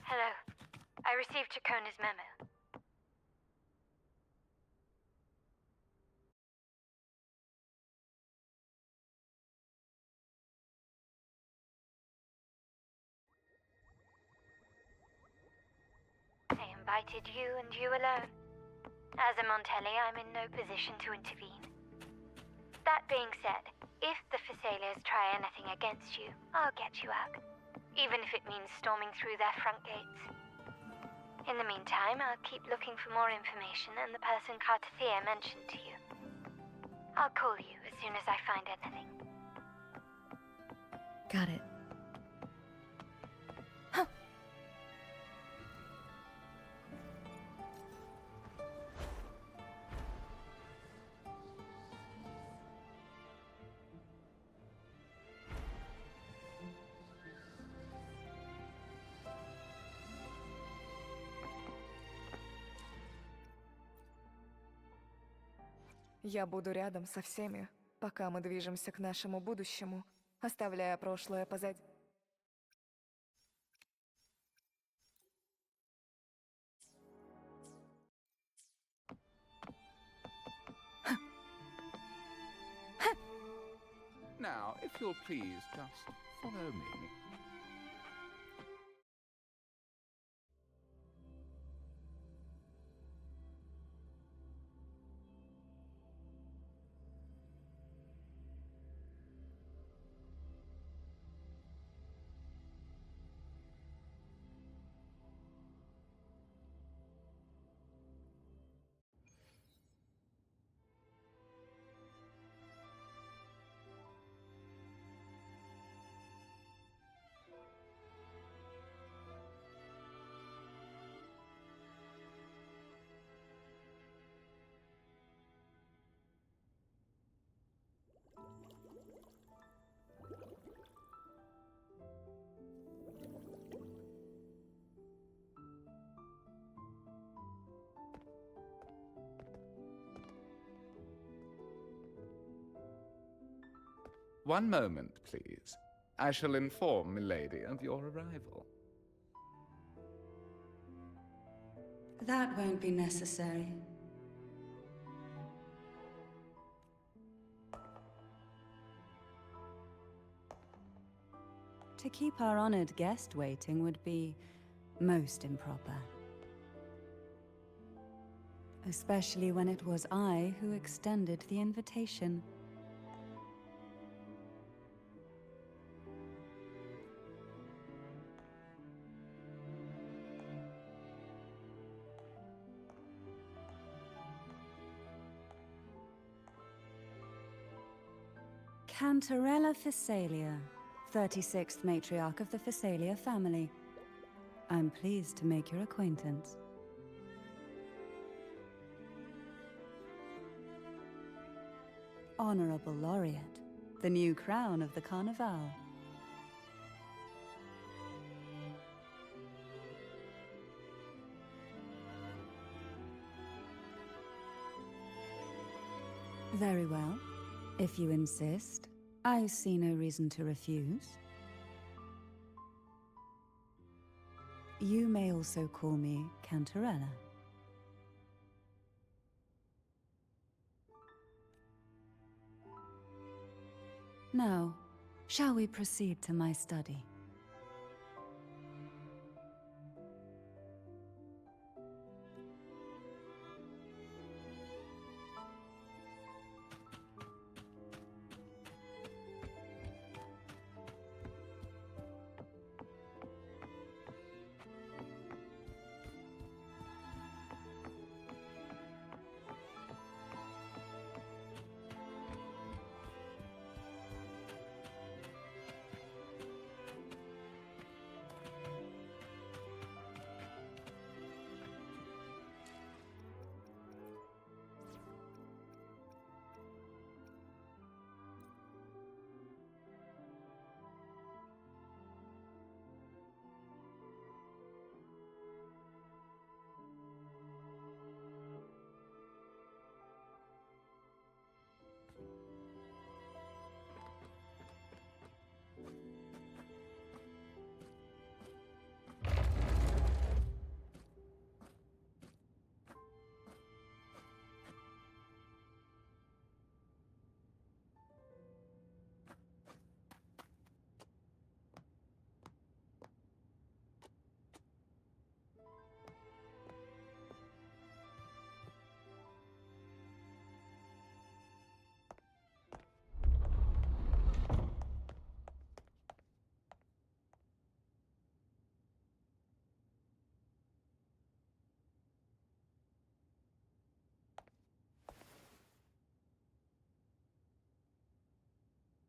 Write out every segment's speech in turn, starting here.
Hello. I received Chacona's memo. I invited you and you alone. As a Montelli, I'm in no position to intervene. That being said, if the Phasaelias try anything against you, I'll get you out. Even if it means storming through their front gates. In the meantime, I'll keep looking for more information and the person Ctavьте mentioned to you. I'll call you as soon as I find anything. Got it. Я буду рядом со всеми, пока мы движемся к нашему будущему, оставляя прошлое позади. Now, if you'll please just follow me. One moment, please. I shall inform Milady of your arrival. That won't be necessary. To keep our honored guest waiting would be most improper. Especially when it was I who extended the invitation. Cantarella Phasaelia, 36th matriarch of the Phasaelia family. I'm pleased to make your acquaintance. Honorable Laureate, the new crown of the Carnival. Very well. If you insist, I see no reason to refuse. You may also call me Cantarella. Now, shall we proceed to my study?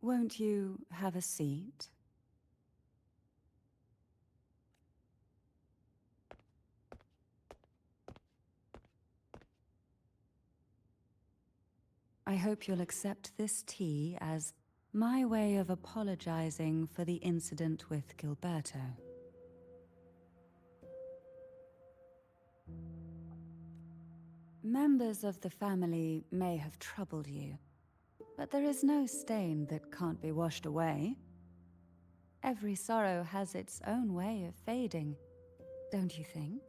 Won't you have a seat? I hope you'll accept this tea as my way of apologizing for the incident with Gilberto. Members of the family may have troubled you, but there is no stain that can't be washed away. Every sorrow has its own way of fading, don't you think?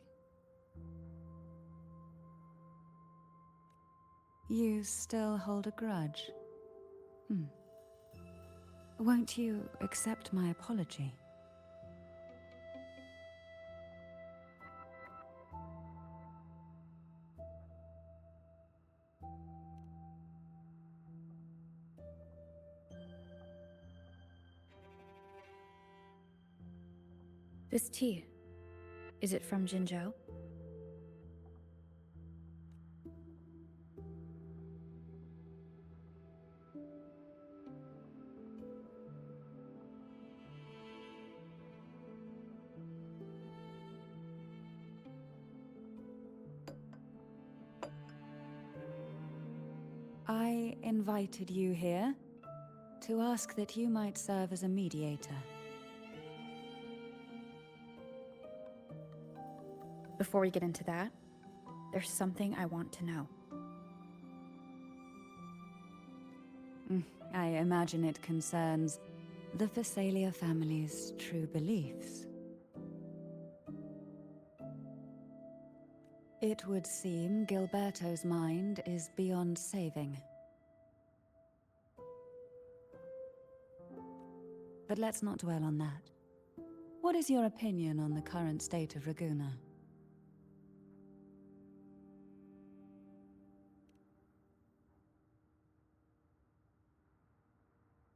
You still hold a grudge? Won't you accept my apology? This tea, is it from Jinzhou? I invited you here to ask that you might serve as a mediator. Before we get into that, there's something I want to know. I imagine it concerns the Phasalia family's true beliefs. It would seem Gilberto's mind is beyond saving. But let's not dwell on that. What is your opinion on the current state of Raguna?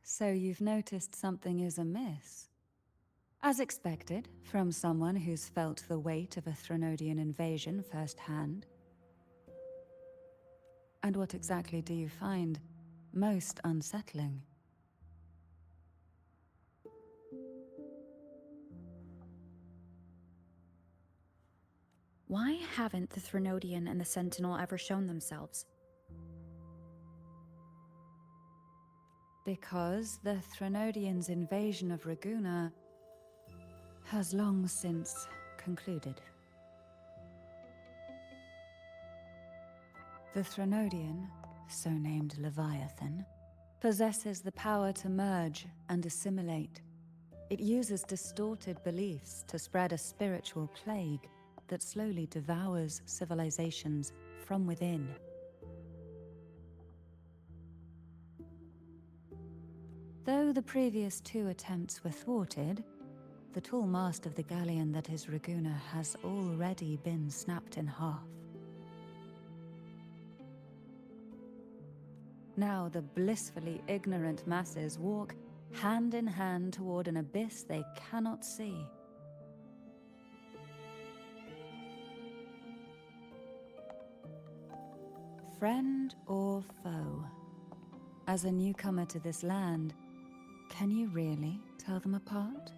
So you've noticed something is amiss. As expected, from someone who's felt the weight of a Threnodian invasion firsthand. And what exactly do you find most unsettling? Why haven't the Threnodian and the Sentinel ever shown themselves? Because the Threnodians' invasion of Raguna has long since concluded. The Threnodian, so named Leviathan, possesses the power to merge and assimilate. It uses distorted beliefs to spread a spiritual plague that slowly devours civilizations from within. Though the previous two attempts were thwarted, the tall mast of the galleon that is Raguna has already been snapped in half. Now the blissfully ignorant masses walk hand in hand toward an abyss they cannot see. Friend or foe? As a newcomer to this land, can you really tell them apart?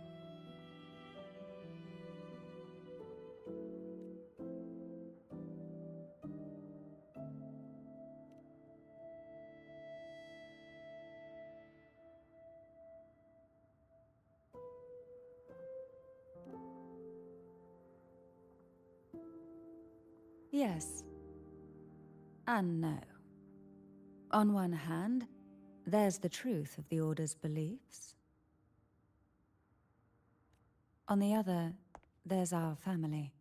Yes. And no. On one hand, there's the truth of the Order's beliefs. On the other, there's our family.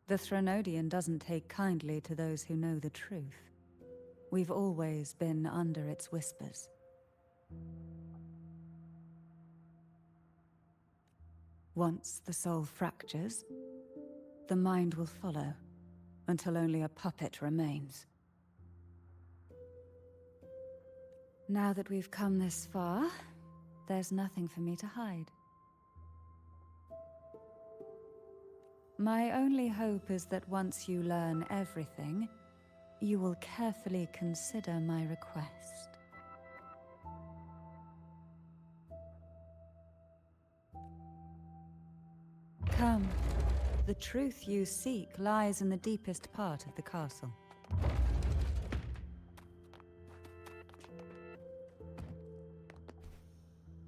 The Threnodian doesn't take kindly to those who know the truth. We've always been under its whispers. Once the soul fractures, the mind will follow, until only a puppet remains. Now that we've come this far, there's nothing for me to hide. My only hope is that once you learn everything, you will carefully consider my request. Come. The truth you seek lies in the deepest part of the castle.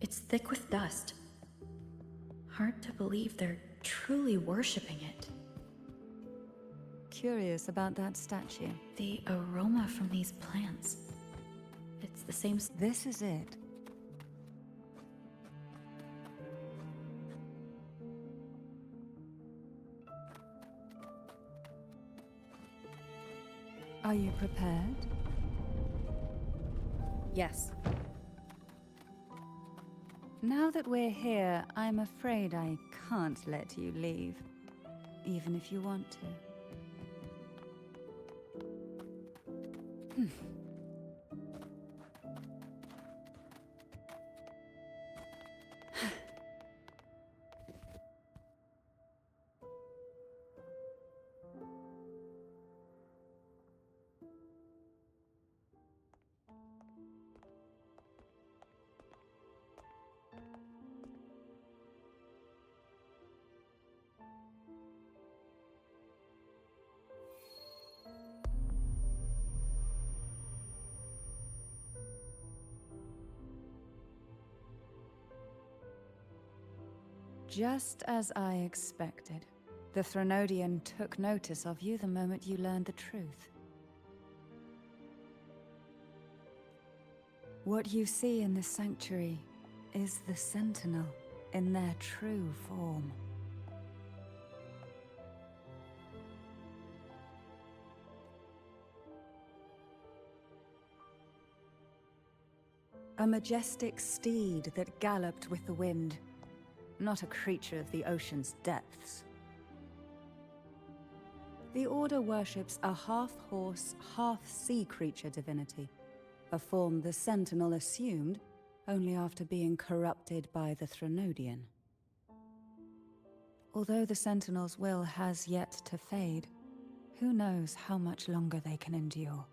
It's thick with dust. Hard to believe they're truly worshipping it. Curious about that statue. The aroma from these plants. It's the same. This is it. Are you prepared? Yes. Now that we're here, I'm afraid I can't let you leave, even if you want to. Just as I expected. The Threnodian took notice of you the moment you learned the truth. What you see in the sanctuary is the Sentinel in their true form. A majestic steed that galloped with the wind. Not a creature of the ocean's depths. The Order worships a half-horse, half-sea creature divinity, a form the Sentinel assumed only after being corrupted by the Threnodian. Although the Sentinel's will has yet to fade, who knows how much longer they can endure.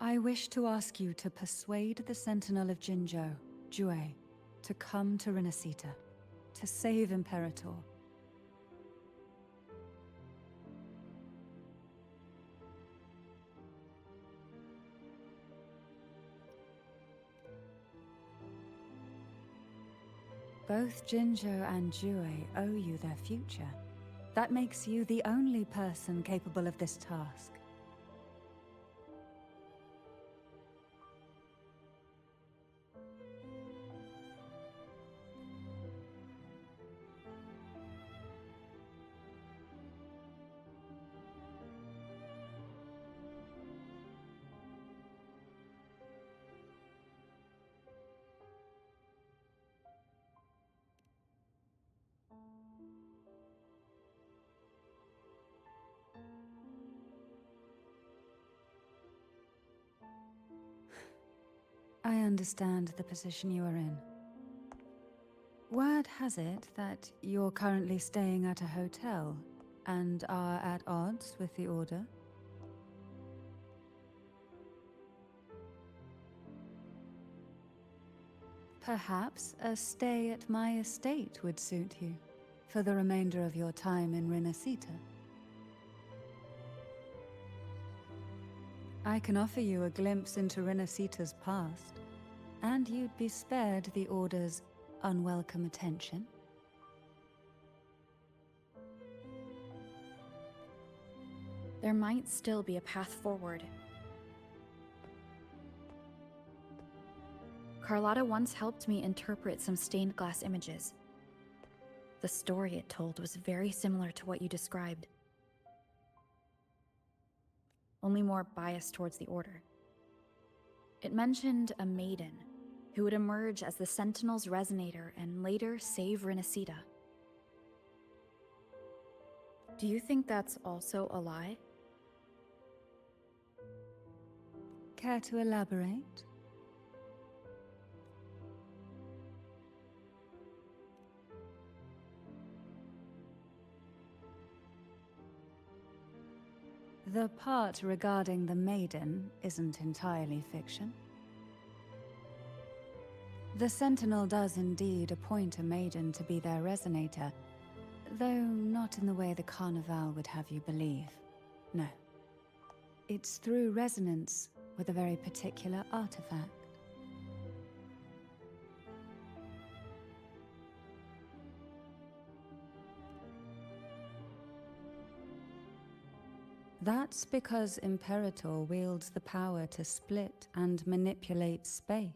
I wish to ask you to persuade the Sentinel of Jinzhou, Jue, to come to Renacita, to save Imperator. Both Jinzhou and Jue owe you their future. That makes you the only person capable of this task. I understand the position you are in. Word has it that you're currently staying at a hotel and are at odds with the Order. Perhaps a stay at my estate would suit you for the remainder of your time in Renacita. I can offer you a glimpse into Renacita's past, and you'd be spared the Order's unwelcome attention. There might still be a path forward. Carlotta once helped me interpret some stained glass images. The story it told was very similar to what you described, only more biased towards the Order. It mentioned a maiden who would emerge as the Sentinel's resonator and later save Renacita. Do you think that's also a lie? Care to elaborate? The part regarding the maiden isn't entirely fiction. The Sentinel does indeed appoint a maiden to be their resonator, though not in the way the Carnival would have you believe. No. It's through resonance with a very particular artifact. That's because Imperator wields the power to split and manipulate space.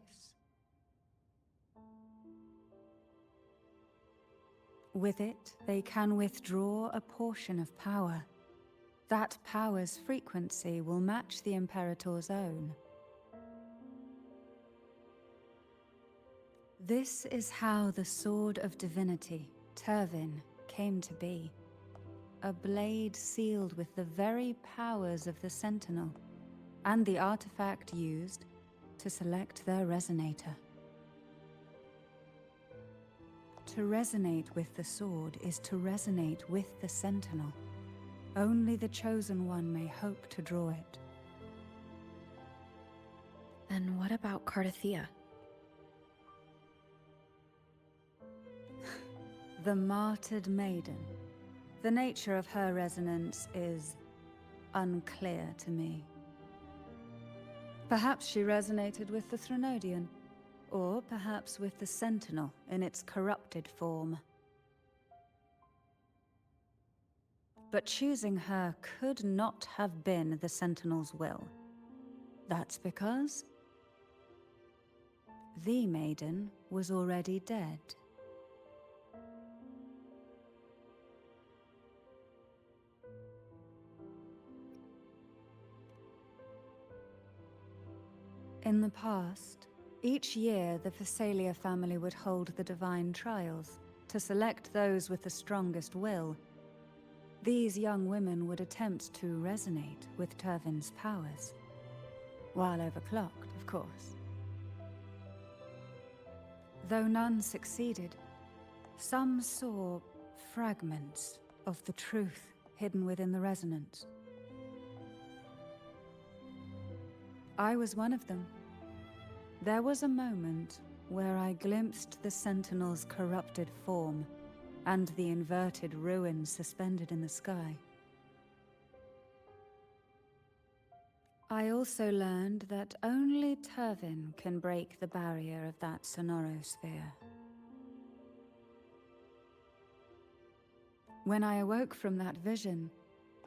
With it, they can withdraw a portion of power. That power's frequency will match the Imperator's own. This is how the Sword of Divinity, Turvin, came to be. A blade sealed with the very powers of the Sentinel, and the artifact used to select their resonator. To resonate with the sword is to resonate with the Sentinel. Only the Chosen One may hope to draw it. Then what about Ctavьте? The martyred maiden. The nature of her resonance is unclear to me. Perhaps she resonated with the Threnodian, or perhaps with the Sentinel in its corrupted form. But choosing her could not have been the Sentinel's will. That's because the maiden was already dead. In the past, each year the Phasalia family would hold the divine trials to select those with the strongest will. These young women would attempt to resonate with Turvin's powers, while overclocked, of course. Though none succeeded, some saw fragments of the truth hidden within the resonance. I was one of them. There was a moment where I glimpsed the Sentinel's corrupted form and the inverted ruins suspended in the sky. I also learned that only Turvin can break the barrier of that sonorosphere. When I awoke from that vision,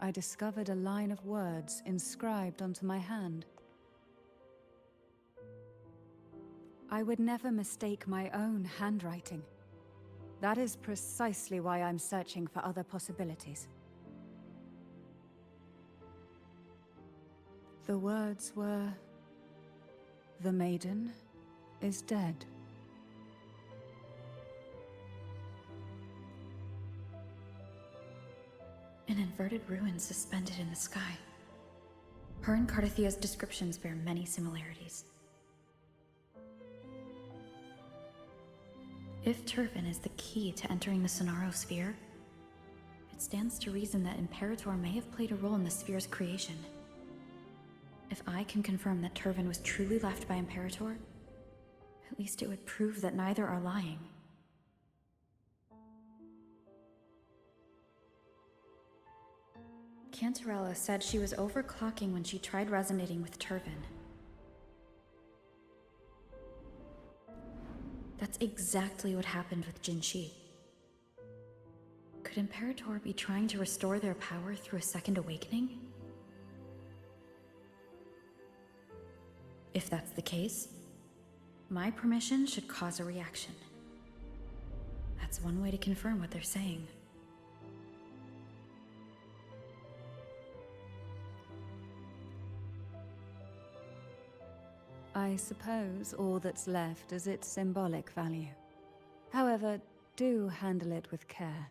I discovered a line of words inscribed onto my hand. I would never mistake my own handwriting. That is precisely why I'm searching for other possibilities. The words were, "The maiden is dead." An inverted ruin suspended in the sky. Her and Ctavьte's descriptions bear many similarities. If Turvin is the key to entering the sonorosphere, it stands to reason that Imperator may have played a role in the sphere's creation. If I can confirm that Turvin was truly left by Imperator, at least it would prove that neither are lying. Cantarella said she was overclocking when she tried resonating with Turvin. That's exactly what happened with Jinshi. Could Imperator be trying to restore their power through a second awakening? If that's the case, my permission should cause a reaction. That's one way to confirm what they're saying. I suppose all that's left is its symbolic value. However, do handle it with care.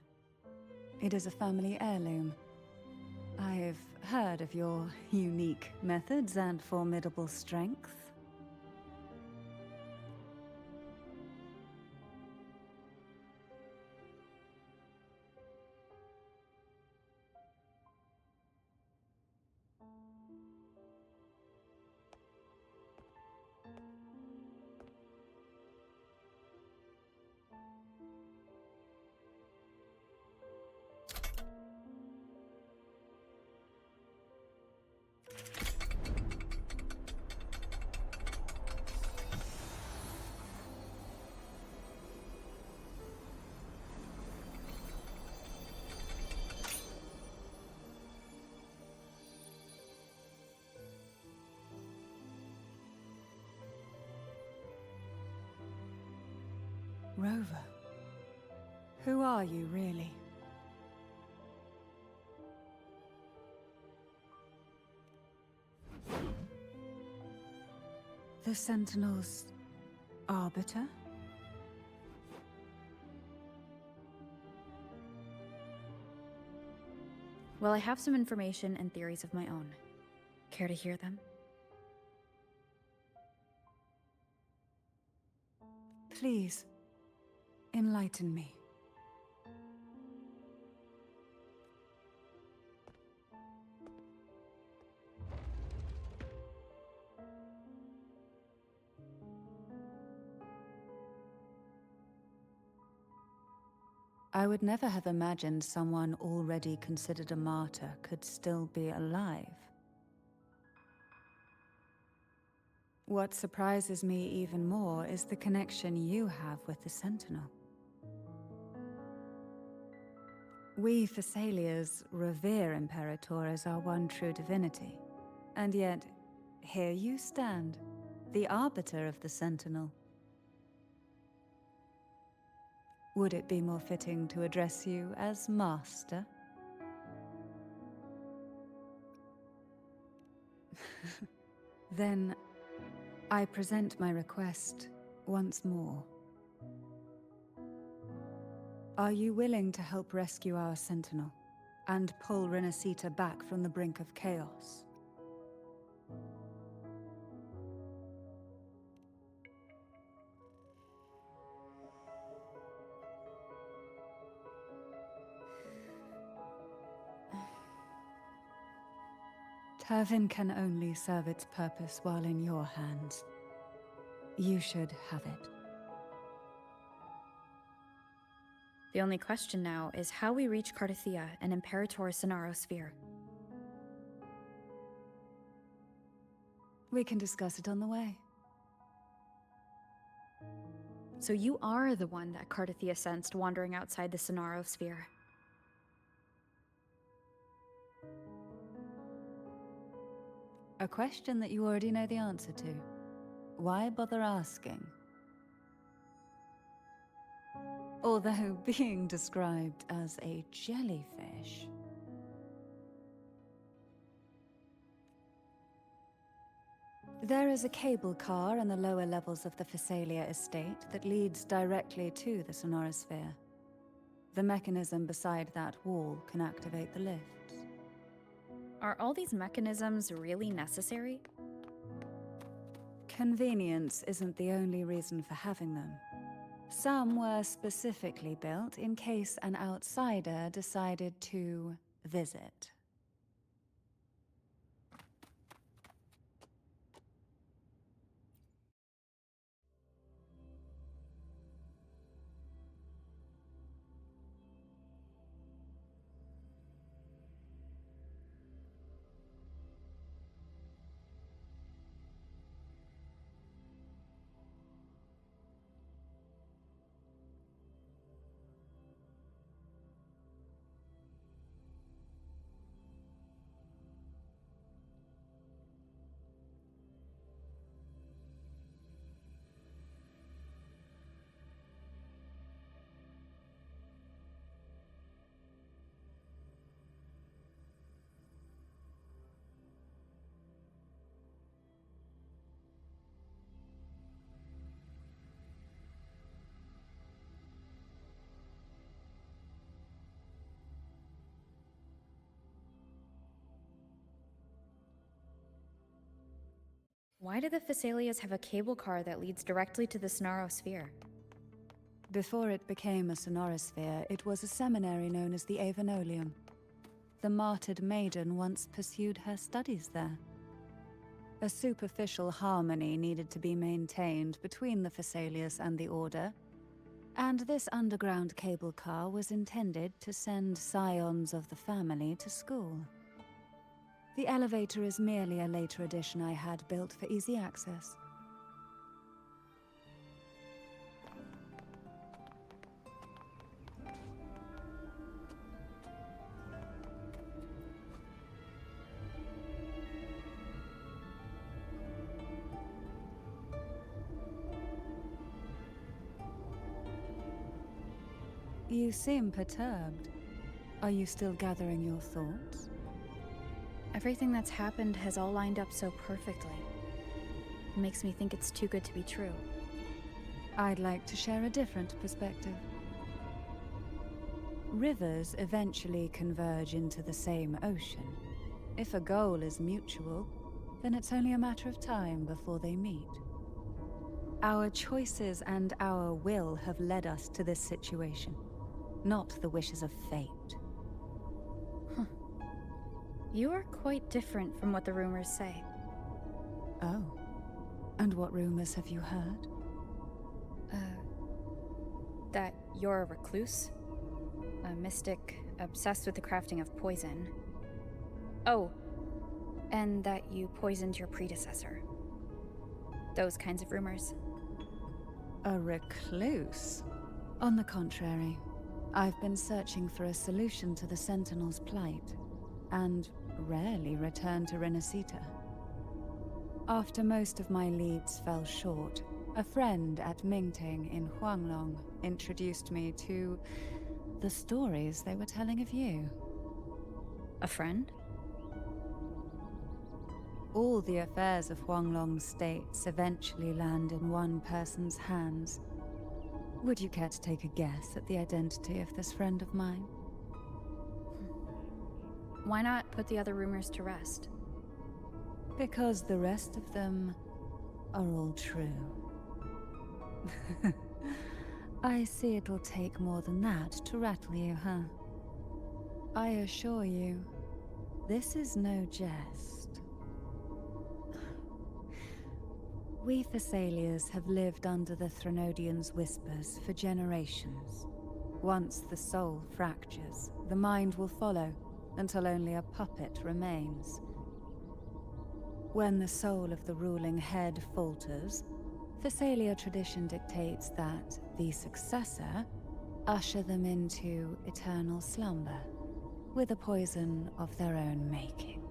It is a family heirloom. I've heard of your unique methods and formidable strength. Rover, who are you really? The Sentinel's arbiter? Well, I have some information and theories of my own. Care to hear them? Please, enlighten me. I would never have imagined someone already considered a martyr could still be alive. What surprises me even more is the connection you have with the Sentinel. We Thessalians revere Imperator as our one true divinity, and yet here you stand, the arbiter of the Sentinel. Would it be more fitting to address you as Master? Then I present my request once more. Are you willing to help rescue our Sentinel and pull Renacita back from the brink of chaos? Turvin can only serve its purpose while in your hands. You should have it. The only question now is how we reach Ctavьте and Imperator's Sonaro sphere. We can discuss it on the way. So you are the one that Ctavьte sensed wandering outside the Sonaro sphere. A question that you already know the answer to. Why bother asking? Although being described as a jellyfish. There is a cable car in the lower levels of the Thessalia estate that leads directly to the Sonorosphere. The mechanism beside that wall can activate the lifts. Are all these mechanisms really necessary? Convenience isn't the only reason for having them. Some were specifically built in case an outsider decided to visit. Why do the Thessalians have a cable car that leads directly to the Sonaro sphere? Before it became a Sonorosphere, it was a seminary known as the Avenolium. The martyred maiden once pursued her studies there. A superficial harmony needed to be maintained between the Thessalians and the Order, and this underground cable car was intended to send scions of the family to school. The elevator is merely a later addition I had built for easy access. You seem perturbed. Are you still gathering your thoughts? Everything that's happened has all lined up so perfectly. It makes me think it's too good to be true. I'd like to share a different perspective. Rivers eventually converge into the same ocean. If a goal is mutual, then it's only a matter of time before they meet. Our choices and our will have led us to this situation, not the wishes of fate. You are quite different from what the rumors say. Oh. And what rumors have you heard? That you're a recluse, a mystic obsessed with the crafting of poison. Oh, and that you poisoned your predecessor. Those kinds of rumors. A recluse? On the contrary, I've been searching for a solution to the Sentinel's plight, and rarely return to Renacita. After most of my leads fell short, a friend at Mingting in Huanglong introduced me to the stories they were telling of you. A friend? All the affairs of Huanglong states eventually land in one person's hands. Would you care to take a guess at the identity of this friend of mine? Why not put the other rumors to rest? Because the rest of them are all true. I see it'll take more than that to rattle you, huh? I assure you, this is no jest. We Thessalians have lived under the Threnodians' whispers for generations. Once the soul fractures, the mind will follow, until only a puppet remains. When the soul of the ruling head falters, Thessalia tradition dictates that the successor usher them into eternal slumber, with a poison of their own making.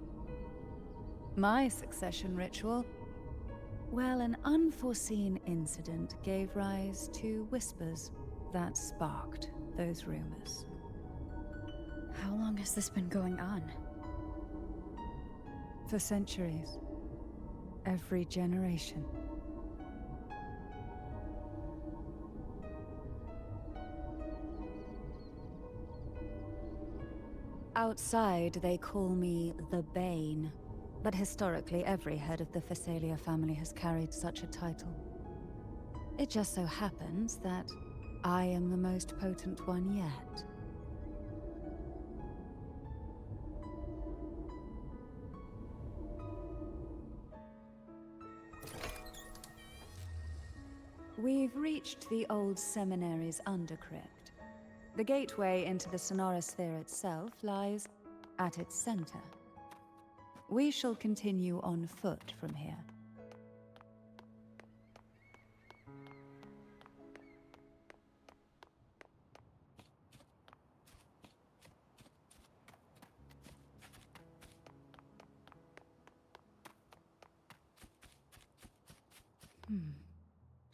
My succession ritual? Well, an unforeseen incident gave rise to whispers that sparked those rumors. How long has this been going on? For centuries. Every generation. Outside, they call me the Bane, but historically every head of the Thessalia family has carried such a title. It just so happens that I am the most potent one yet. We've reached the old seminary's undercrypt. The gateway into the Sonorosphere itself lies at its center. We shall continue on foot from here.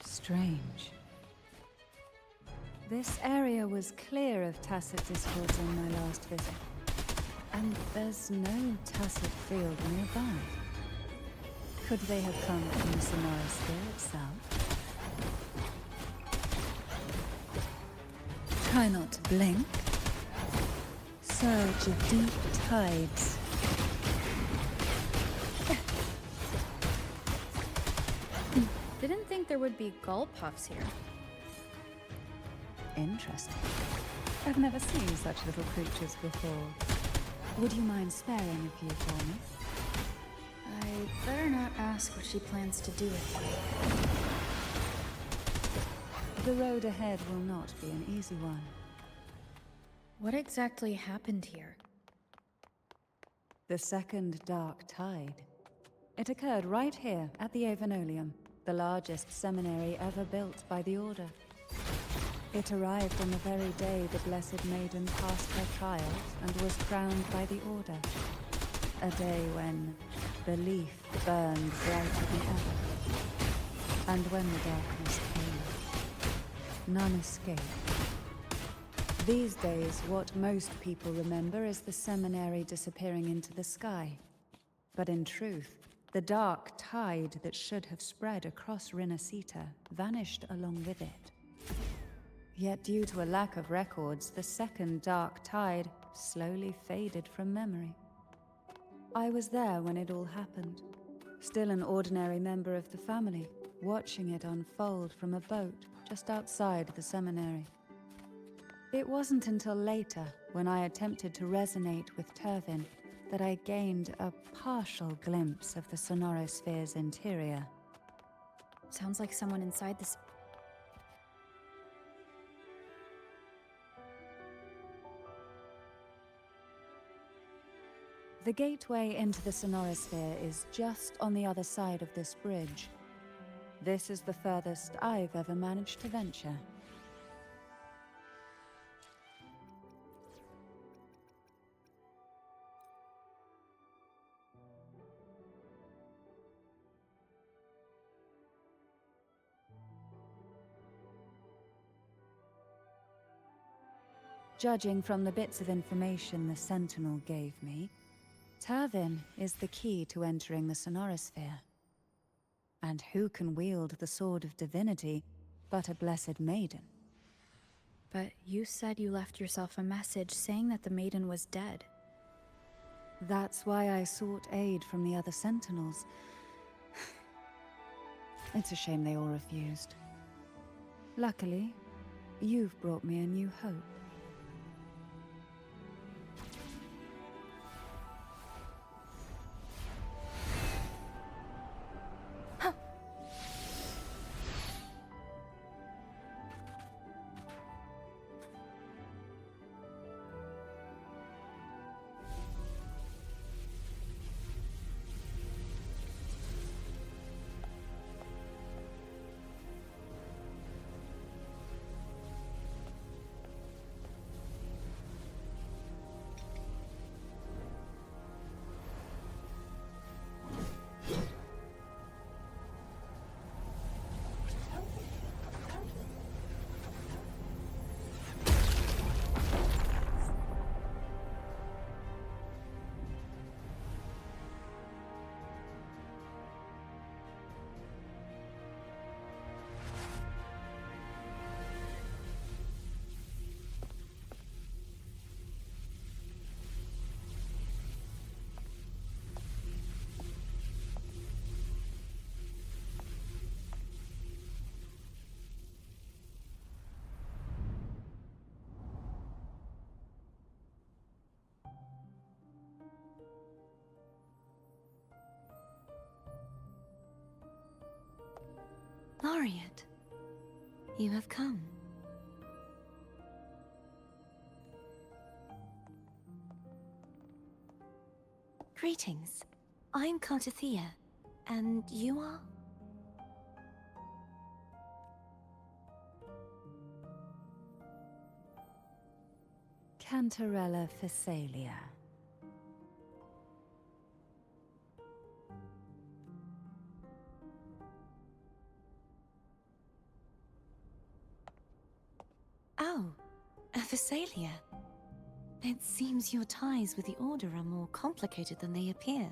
Strange. This area was clear of Tacet discords on my last visit, and there's no Tacet field nearby. Could they have come from the Sonorosphere itself? Try not to blink. Surge of deep tides. Didn't think there would be gull puffs here. Interesting. I've never seen such little creatures before. Would you mind sparing a few for me? I better not ask what she plans to do with me. The road ahead will not be an easy one. What exactly happened here? The second dark tide. It occurred right here at the Avenolium, the largest seminary ever built by the Order. It arrived on the very day the Blessed Maiden passed her trials and was crowned by the Order. A day when belief burned brighter than ever. And when the darkness came, none escaped. These days, what most people remember is the seminary disappearing into the sky. But in truth, the dark tide that should have spread across Rinascita vanished along with it. Yet due to a lack of records, the second dark tide slowly faded from memory. I was there when it all happened, still an ordinary member of the family, watching it unfold from a boat just outside the seminary. It wasn't until later, when I attempted to resonate with Turvin, that I gained a partial glimpse of the Sonorosphere's interior. Sounds like someone inside this. The gateway into the Sonorosphere is just on the other side of this bridge. This is the furthest I've ever managed to venture. Judging from the bits of information the Sentinel gave me, Turvin is the key to entering the Sonorosphere. And who can wield the Sword of Divinity but a blessed maiden? But you said you left yourself a message saying that the maiden was dead. That's why I sought aid from the other Sentinels. It's a shame they all refused. Luckily, you've brought me a new hope. Laureate, you have come. Greetings. I'm Ctavьте, and you are? Cantarella Phasalia. Oh, a Phasalia. It seems your ties with the Order are more complicated than they appear.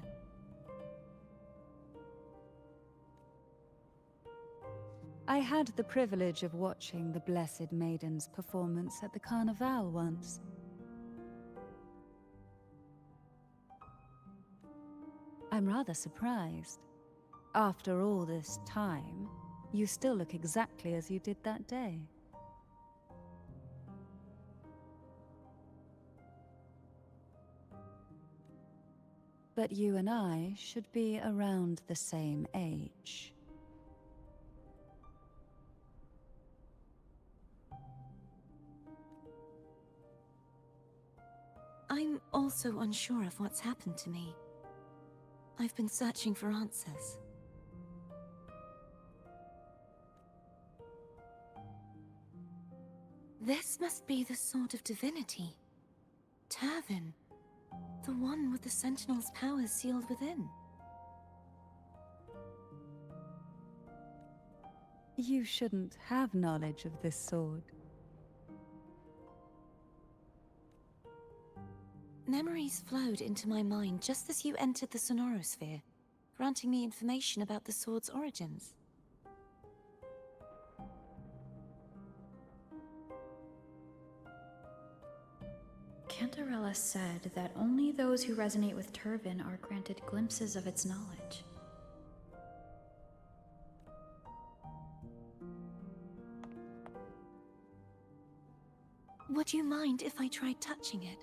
I had the privilege of watching the Blessed Maiden's performance at the Carnival once. I'm rather surprised. After all this time, you still look exactly as you did that day. But you and I should be around the same age. I'm also unsure of what's happened to me. I've been searching for answers. This must be the Sword of Divinity. Turvin. The one with the Sentinel's powers sealed within. You shouldn't have knowledge of this sword. Memories flowed into my mind just as you entered the sonorosphere, granting me information about the sword's origins. Cantarella said that only those who resonate with Turvin are granted glimpses of its knowledge. Would you mind if I tried touching it?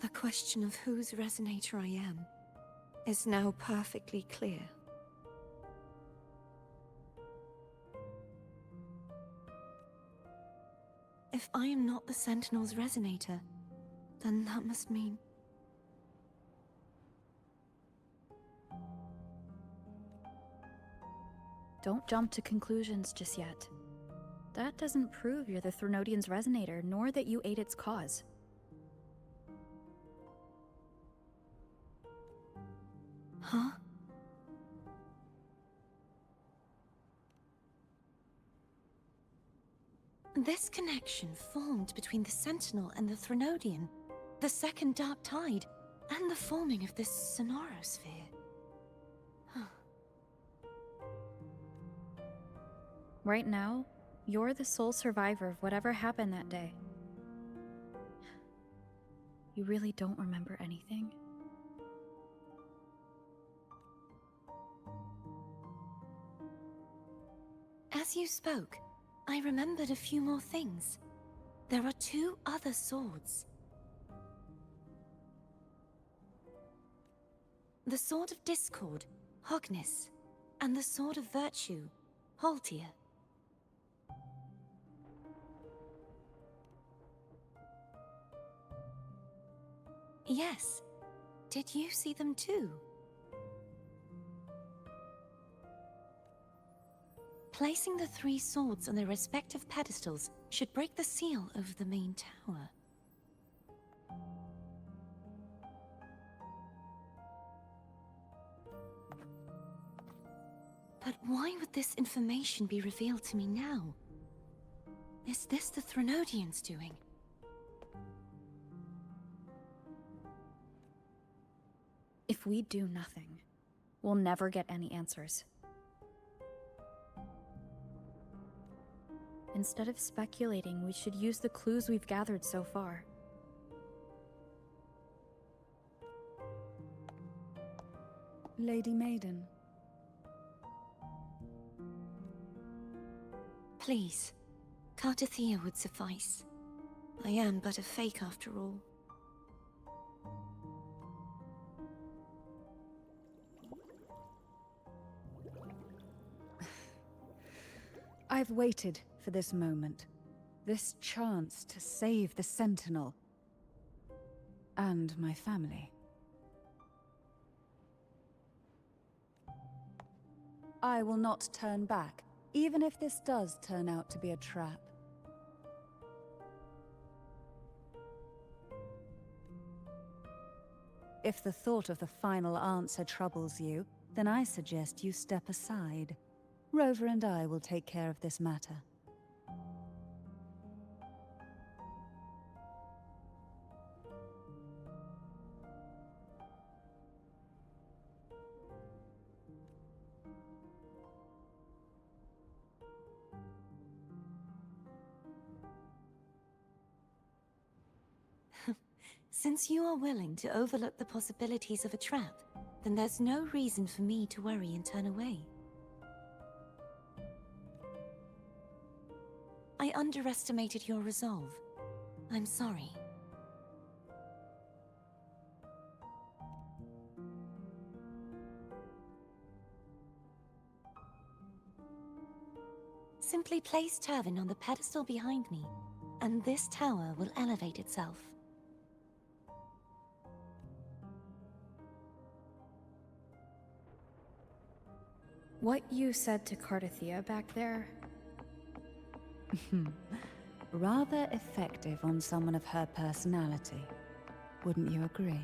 The question of whose resonator I am is now perfectly clear. If I am not the Sentinel's resonator, then that must mean... Don't jump to conclusions just yet. That doesn't prove you're the Threnodian's resonator, nor that you aid its cause. Huh? This connection formed between the Sentinel and the Threnodian, the second Dark Tide, and the forming of this sonorosphere. Right now, you're the sole survivor of whatever happened that day. You really don't remember anything? As you spoke, I remembered a few more things. There are 2 other swords. The Sword of Discord, Hognis, and the Sword of Virtue, Haltia. Yes. Did you see them too? Placing the 3 swords on their respective pedestals should break the seal over the main tower. But why would this information be revealed to me now? Is this the Threnodians' doing? If we do nothing, we'll never get any answers. Instead of speculating, we should use the clues we've gathered so far. Lady Maiden. Please, Ctavьте would suffice. I am but a fake after all. I've waited for this moment. This chance to save the Sentinel. And my family. I will not turn back, even if this does turn out to be a trap. If the thought of the final answer troubles you, then I suggest you step aside. Rover and I will take care of this matter. Since you are willing to overlook the possibilities of a trap, then there's no reason for me to worry and turn away. I underestimated your resolve. I'm sorry. Simply place Turvin on the pedestal behind me, and this tower will elevate itself. What you said to Cardathea back there? Rather effective on someone of her personality. Wouldn't you agree?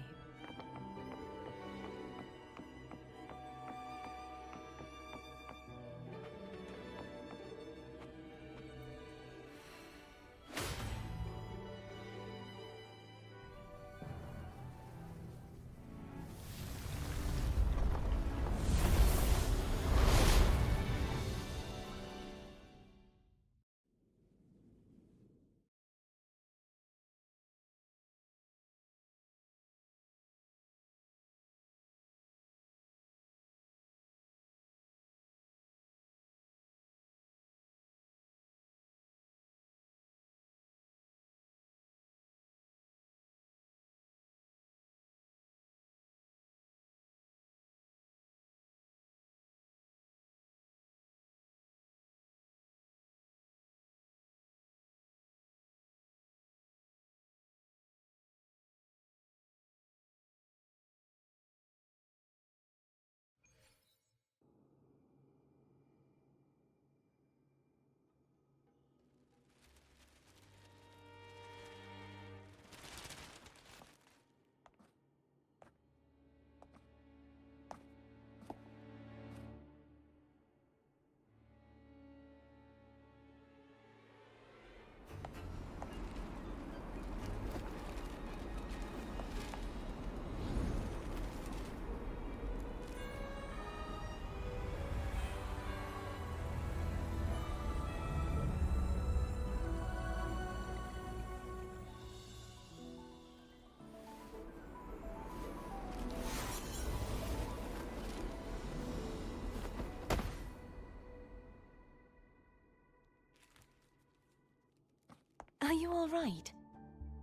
Are you all right?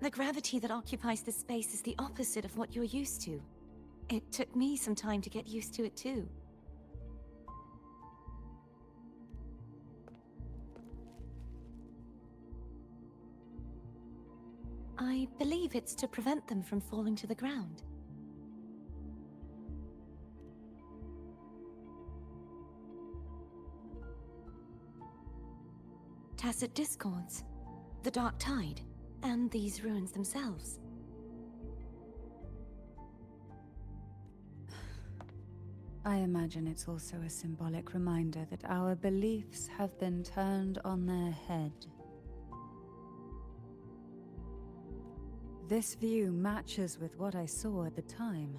The gravity that occupies this space is the opposite of what you're used to. It took me some time to get used to it too. I believe it's to prevent them from falling to the ground. Tacit discords, the dark tide, and these ruins themselves. I imagine it's also a symbolic reminder that our beliefs have been turned on their head. This view matches with what I saw at the time.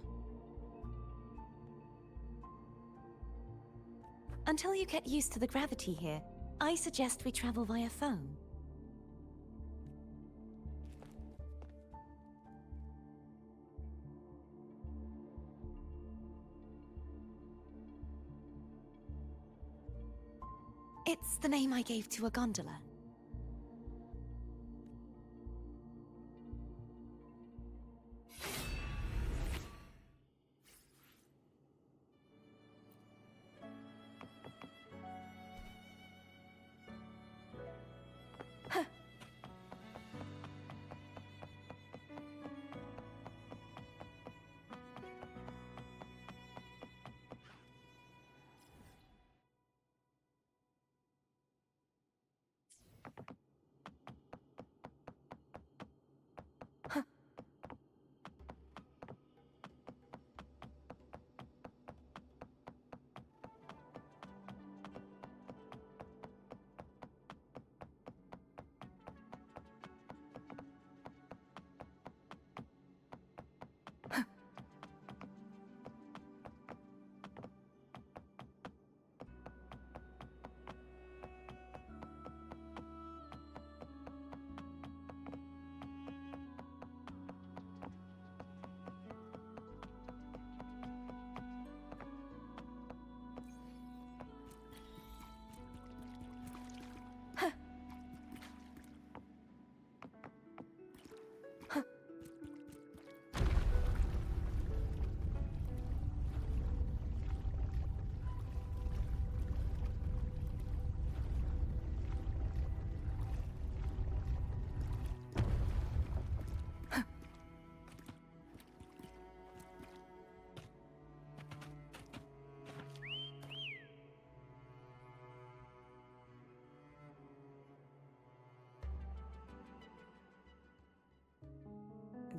Until you get used to the gravity here, I suggest we travel via phone. It's the name I gave to a gondola.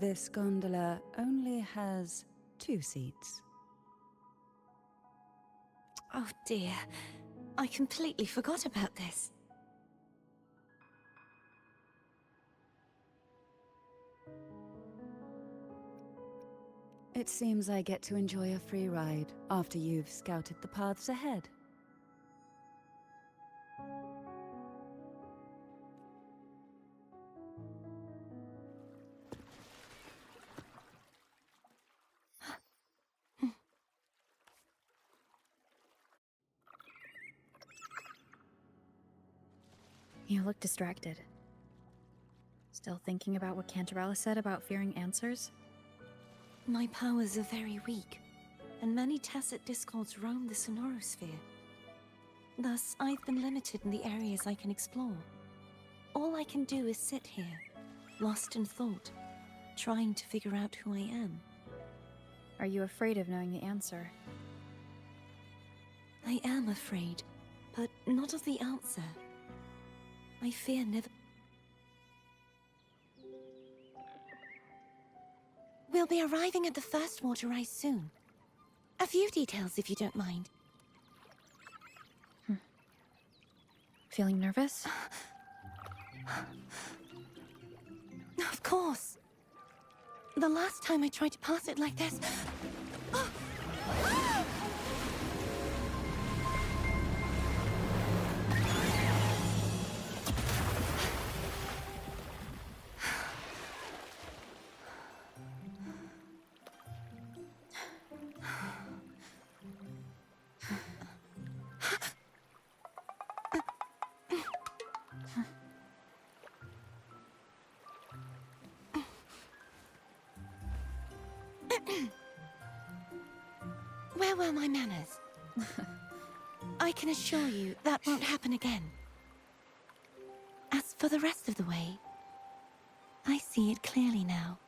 this gondola only has 2 seats. Oh dear, I completely forgot about this. It seems I get to enjoy a free ride after you've scouted the paths ahead. You look distracted. Still thinking about what Cantarella said about fearing answers? My powers are very weak, and many tacit discords roam the sonorosphere. Thus, I've been limited in the areas I can explore. All I can do is sit here, lost in thought, trying to figure out who I am. Are you afraid of knowing the answer? I am afraid, but not of the answer. I fear never... We'll be arriving at the first water rise soon. A few details, if you don't mind. Feeling nervous? Of course. The last time I tried to pass it like this... Where were my manners? I can assure you that won't happen again. As for the rest of the way, I see it clearly now.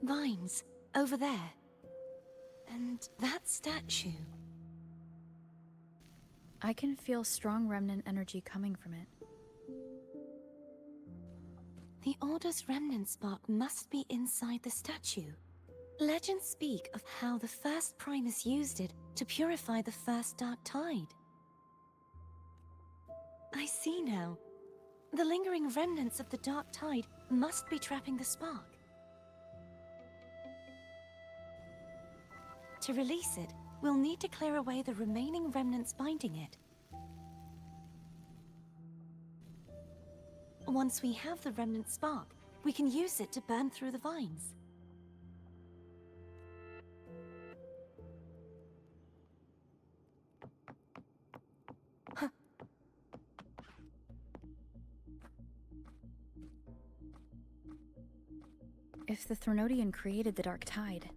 Vines, over there. And that statue. I can feel strong remnant energy coming from it. The Order's remnant spark must be inside the statue. Legends speak of how the first Primus used it to purify the first Dark Tide. I see now. The lingering remnants of the Dark Tide must be trapping the spark. To release it, we'll need to clear away the remaining remnants binding it. Once we have the remnant spark, we can use it to burn through the vines. If the Threnodian created the Dark Tide,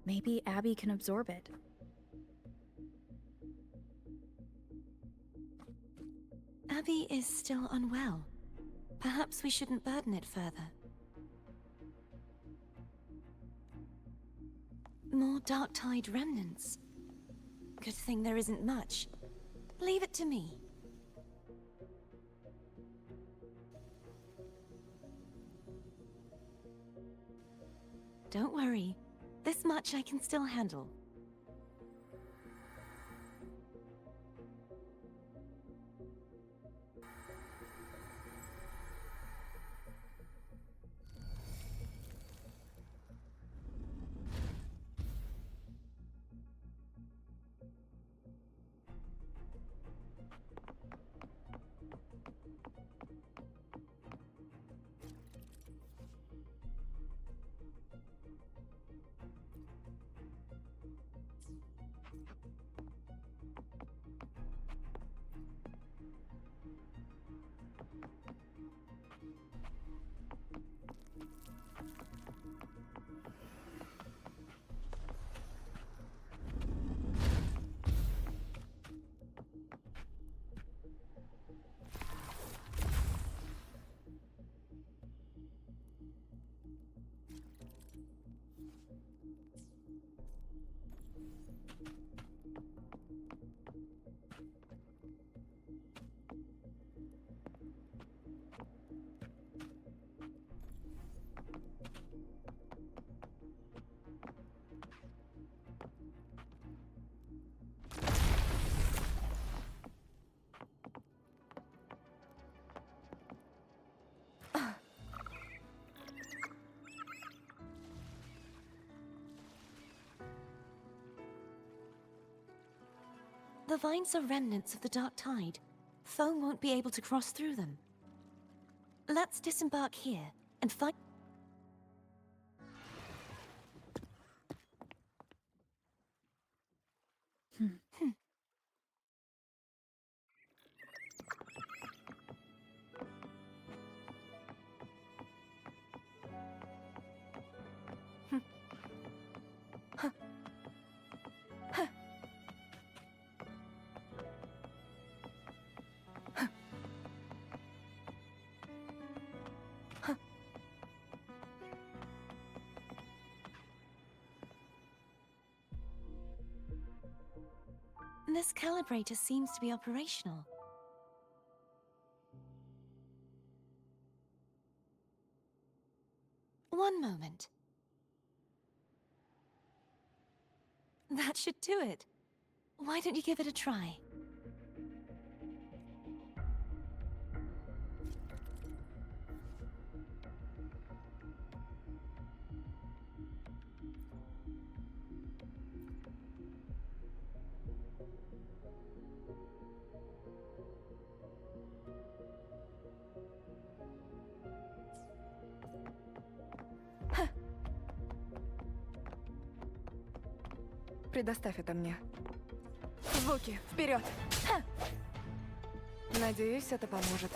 maybe Abby can absorb it. Abby is still unwell. Perhaps we shouldn't burden it further. More Dark Tide remnants. Good thing there isn't much. Leave it to me. Don't worry. This much I can still handle. The vines are remnants of the dark tide. Foam won't be able to cross through them. Let's disembark here and find... This calibrator seems to be operational. One moment. That should do it. Why don't you give it a try? Предоставь это мне. Звуки, вперед! Надеюсь, это поможет.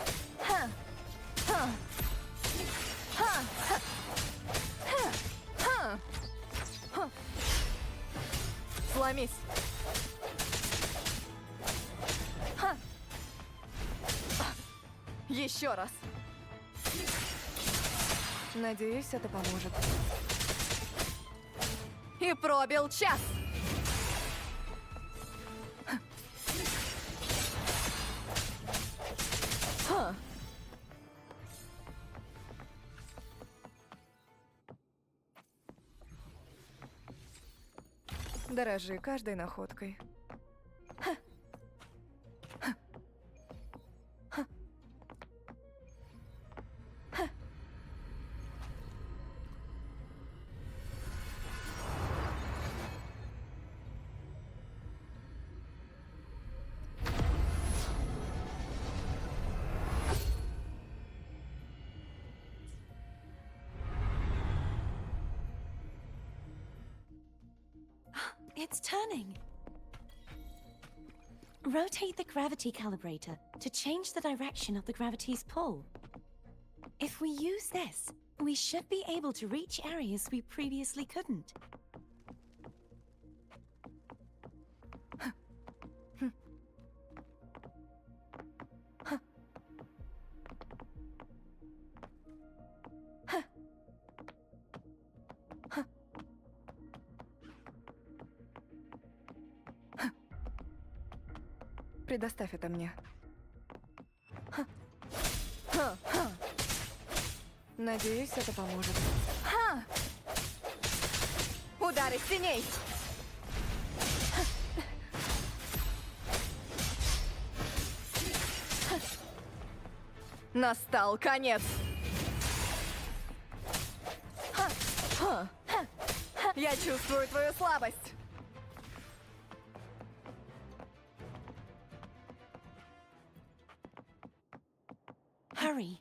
Сломись! Еще раз! Надеюсь, это поможет. И пробил час! Дорожи каждой находкой. It's turning. Rotate the gravity calibrator to change the direction of the gravity's pull. If we use this, we should be able to reach areas we previously couldn't. Предоставь это мне. Надеюсь, это поможет. Удары теней! Настал конец! Я чувствую твою слабость! Hurry!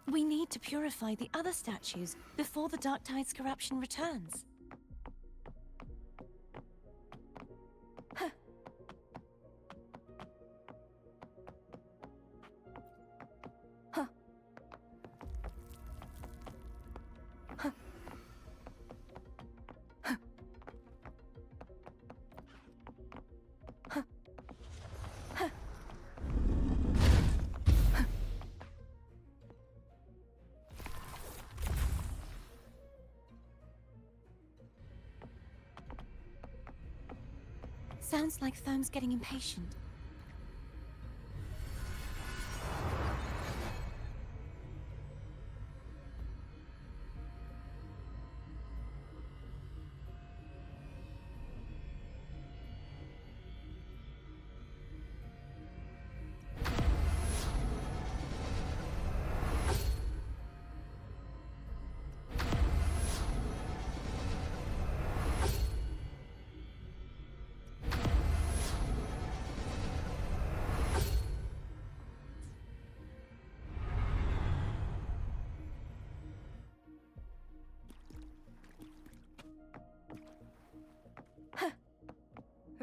We need to purify the other statues before the Dark Tide's corruption returns. Sounds like Foam's getting impatient.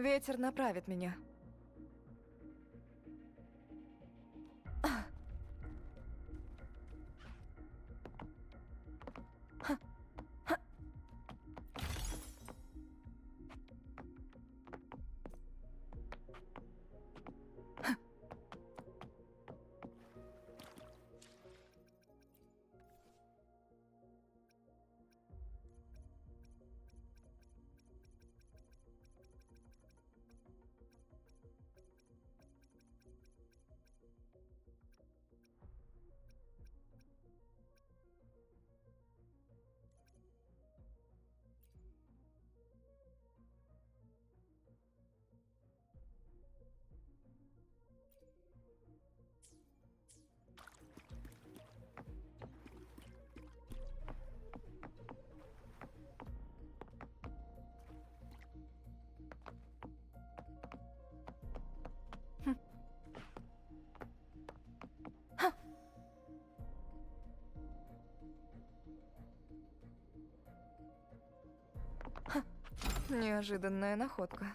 Ветер направит меня. Неожиданная находка.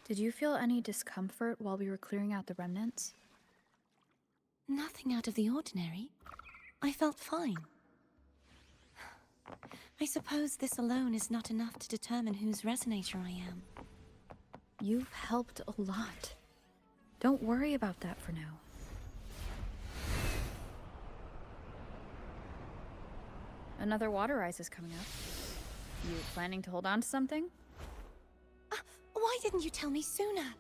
Did you feel any discomfort while we were clearing out the remnants? Nothing out of the ordinary. I felt fine. I suppose this alone is not enough to determine whose resonator I am. You've helped a lot. Don't worry about that for now. Another water rise is coming up. You planning to hold on to something? Why didn't you tell me sooner?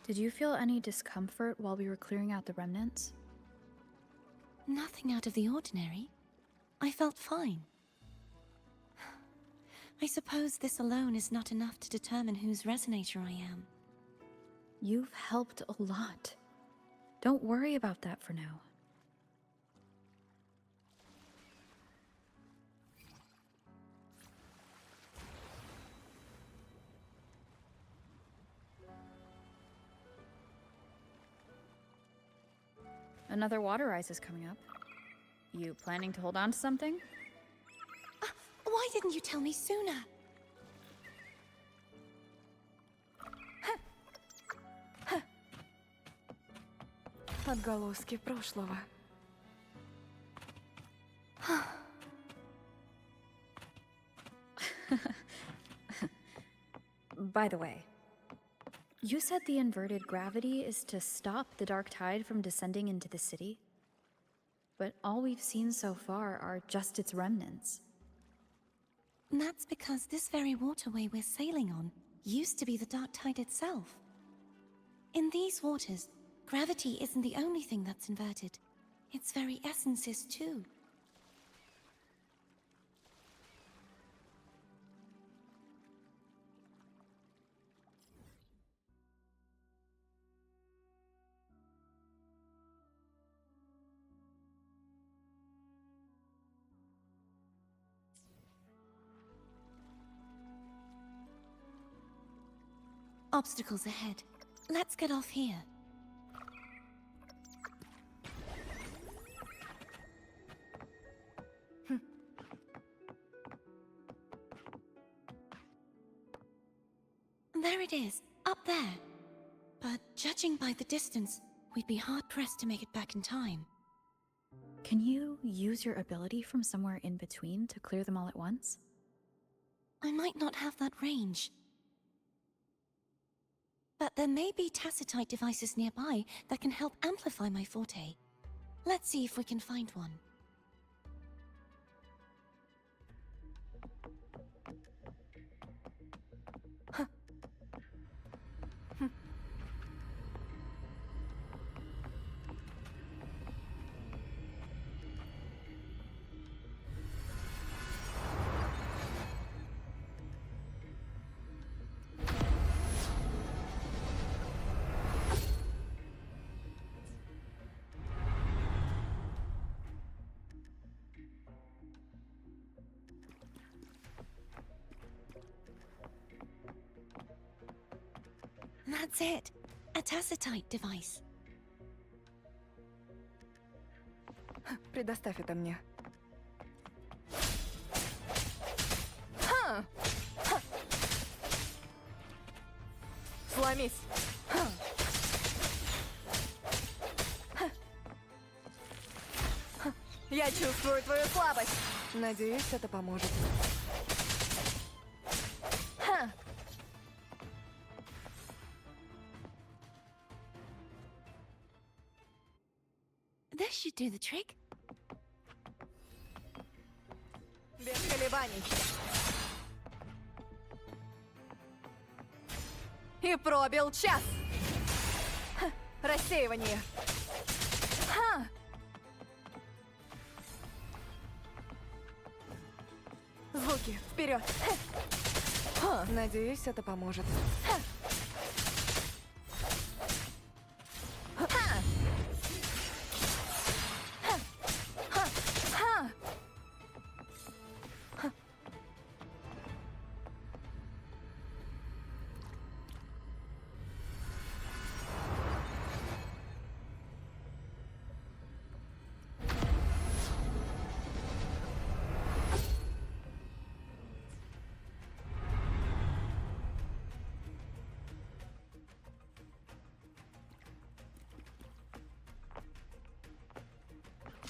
Did you feel any discomfort while we were clearing out the remnants? Nothing out of the ordinary. I felt fine. I suppose this alone is not enough to determine whose resonator I am. You've helped a lot. Don't worry about that for now. Another water rise is coming up. You planning to hold on to something? Why didn't you tell me sooner? Отголоски прошлого. By the way, you said the inverted gravity is to stop the dark tide from descending into the city? But all we've seen so far are just its remnants. That's because this very waterway we're sailing on used to be the dark tide itself. In these waters, gravity isn't the only thing that's inverted. Its very essence is too. Obstacles ahead. Let's get off here. There it is, up there. But judging by the distance, we'd be hard-pressed to make it back in time. Can you use your ability from somewhere in between to clear them all at once? I might not have that range. But there may be tacitite devices nearby that can help amplify my forte. Let's see if we can find one. That's it. A tacitite device. Предоставь это мне. Ха! Ха! Сломись! Ха! Ха! Ха! Я чувствую твою слабость. Надеюсь, это поможет. Ха! This should do the trick. Без колебаний. И пробил час. Ха, рассеивание. Ха! Звуки, вперед. Ха. Надеюсь, это поможет. Ха. Ха. Ха. Ха. Ха. Ха.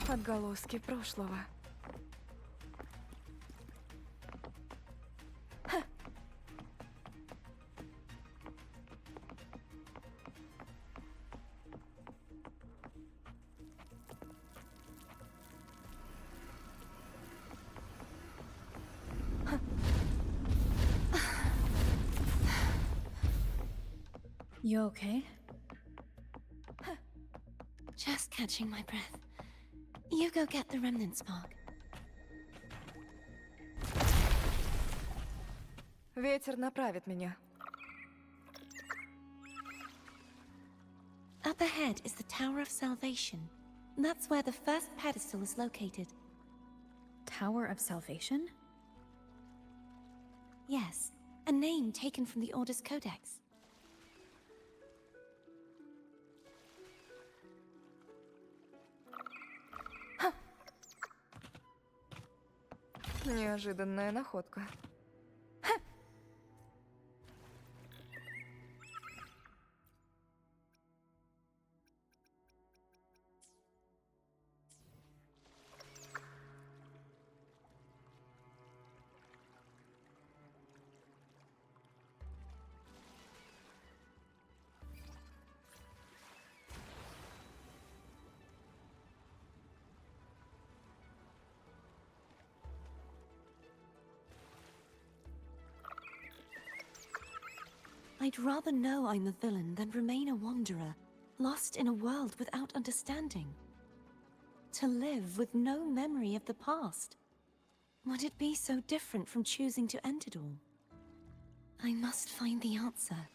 Отголоски прошлого. Ха. You okay? Just catching my breath. You go get the remnant spark. Ветер направит меня. Up ahead is the Tower of Salvation. That's where the first pedestal is located. Tower of Salvation? Yes, a name taken from the Order's Codex. Неожиданная находка. I'd rather know I'm a villain than remain a wanderer, lost in a world without understanding. To live with no memory of the past. Would it be so different from choosing to end it all? I must find the answer.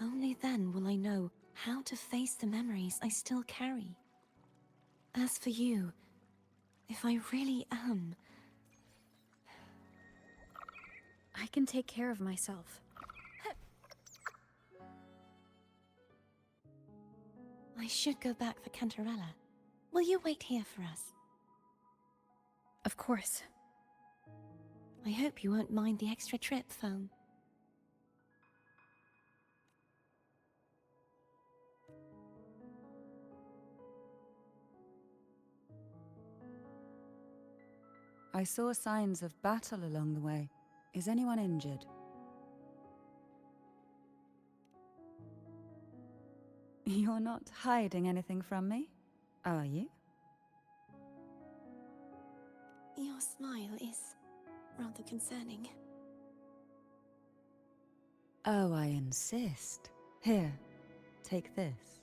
Only then will I know how to face the memories I still carry. As for you, if I really am... I can take care of myself. I should go back for Cantarella. Will you wait here for us? Of course. I hope you won't mind the extra trip, Foam. I saw signs of battle along the way. Is anyone injured? You're not hiding anything from me, are you? Your smile is rather concerning. Oh, I insist. Here, take this.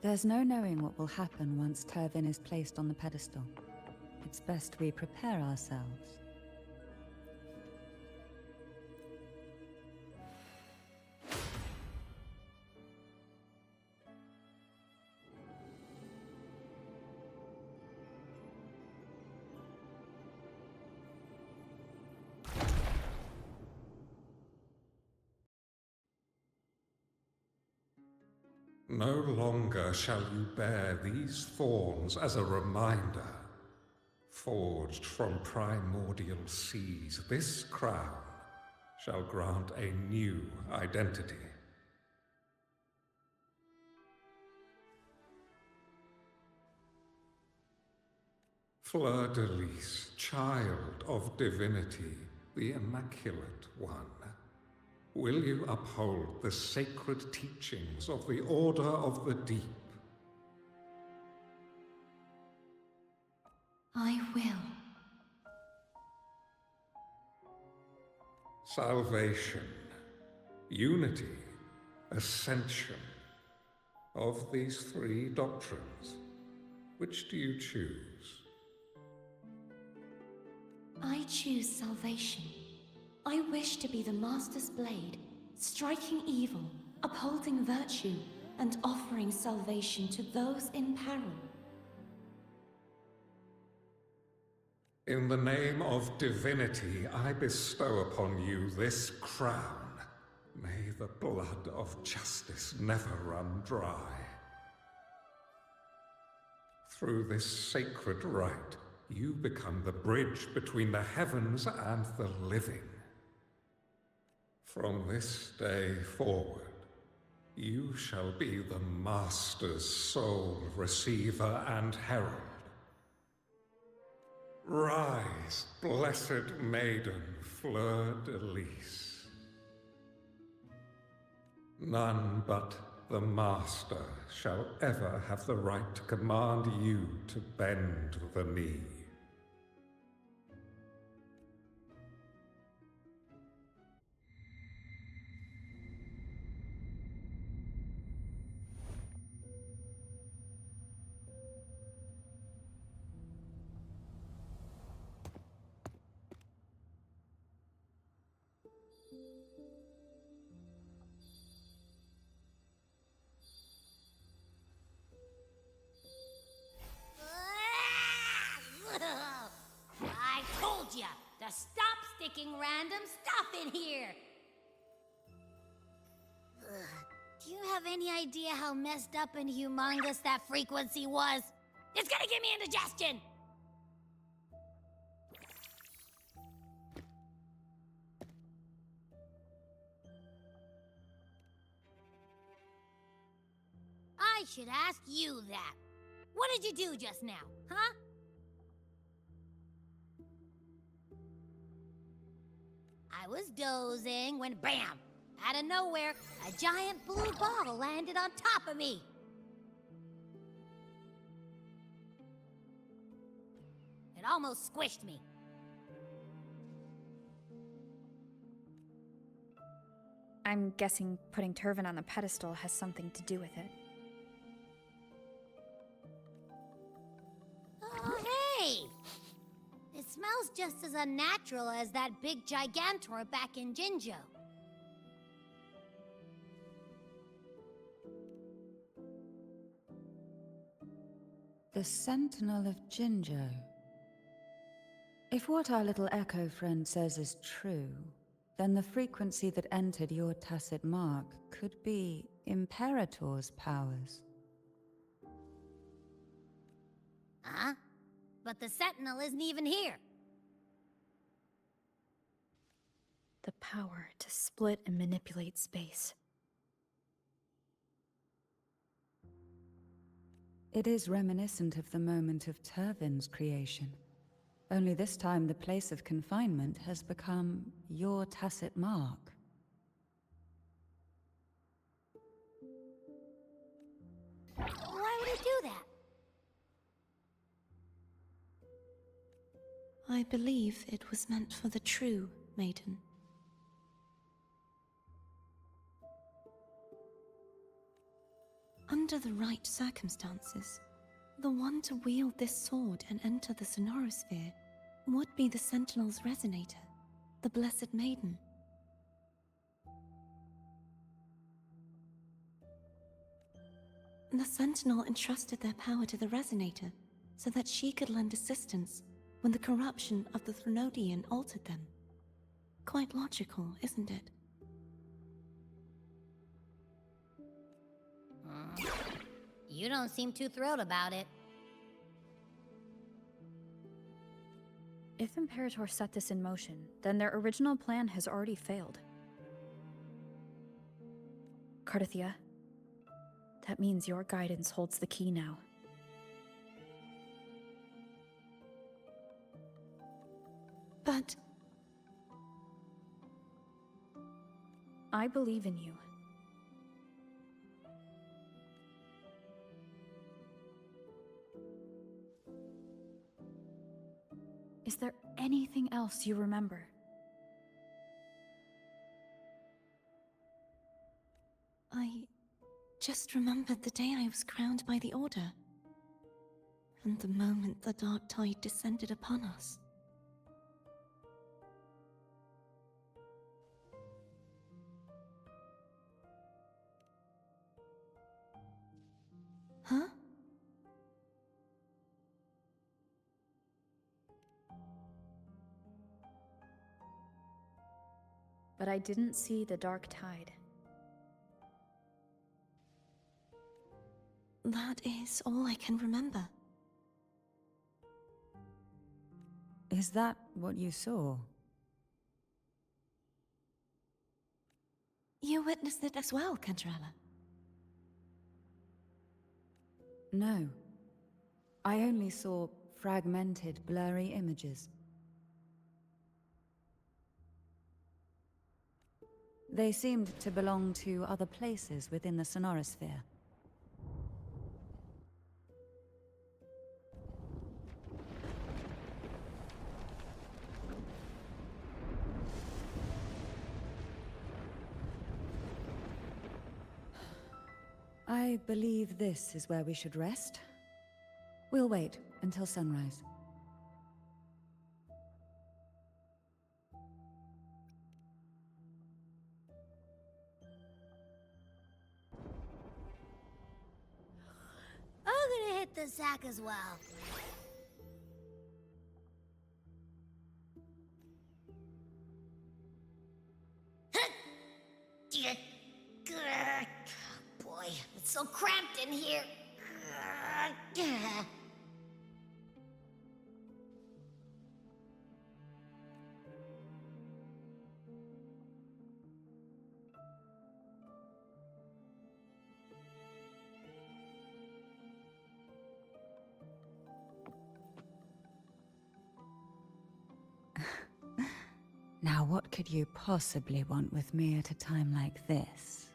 There's no knowing what will happen once Turvin is placed on the pedestal. It's best we prepare ourselves. No longer shall you bear these thorns as a reminder. Forged from primordial seas, this crown shall grant a new identity. Fleur-de-Lis, child of divinity, the Immaculate One. Will you uphold the sacred teachings of the Order of the Deep? I will. Salvation, unity, ascension. Of these three doctrines, which do you choose? I choose salvation. I wish to be the Master's blade, striking evil, upholding virtue, and offering salvation to those in peril. In the name of divinity, I bestow upon you this crown. May the blood of justice never run dry. Through this sacred rite, you become the bridge between the heavens and the living. From this day forward, you shall be the Master's sole receiver and herald. Rise, blessed maiden Fleur-de-Lis. None but the Master shall ever have the right to command you to bend the knee. told ya to stop sticking random stuff in here! Ugh. Do you have any idea how messed up and humongous that frequency was? It's gonna give me indigestion! I should ask you that. What did you do just now, huh? I was dozing when BAM! Out of nowhere, a giant blue ball landed on top of me. It almost squished me. I'm guessing putting Turvin on the pedestal has something to do with it. Oh, hey! It smells just as unnatural as that big gigantor back in Jinjo. The Sentinel of Jinjo. If what our little echo friend says is true, then the frequency that entered your tacit mark could be Imperator's powers. Huh? But the Sentinel isn't even here. The power to split and manipulate space. It is reminiscent of the moment of Turvin's creation. Only this time the place of confinement has become your tacit mark. Why would he do that? I believe it was meant for the true maiden. Under the right circumstances, the one to wield this sword and enter the Sonorosphere would be the Sentinel's resonator, the Blessed Maiden. The Sentinel entrusted their power to the resonator so that she could lend assistance when the corruption of the Threnodian altered them. Quite logical, isn't it? You don't seem too thrilled about it. If Imperator set this in motion, then their original plan has already failed. Cardathia, that means your guidance holds the key now. But I believe in you. Is there anything else you remember? I just remembered the day I was crowned by the Order, and the moment the dark tide descended upon us. Huh? But I didn't see the dark tide. That is all I can remember. Is that what you saw? You witnessed it as well, Cantarella. No. I only saw fragmented, blurry images. They seemed to belong to other places within the Sonorosphere. I believe this is where we should rest. We'll wait until sunrise. I'm gonna hit the sack as well. Boy, it's so cramped in here. Now, what could you possibly want with me at a time like this?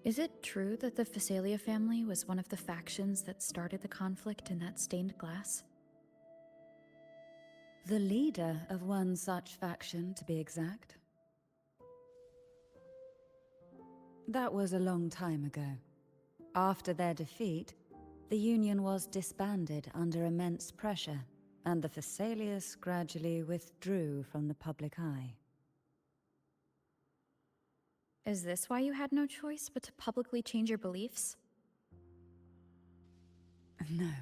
Is it true that the Phasalia family was one of the factions that started the conflict in that stained glass? The leader of one such faction, to be exact. That was a long time ago. After their defeat, the Union was disbanded under immense pressure, and the Phasalias gradually withdrew from the public eye. Is this why you had no choice but to publicly change your beliefs? No.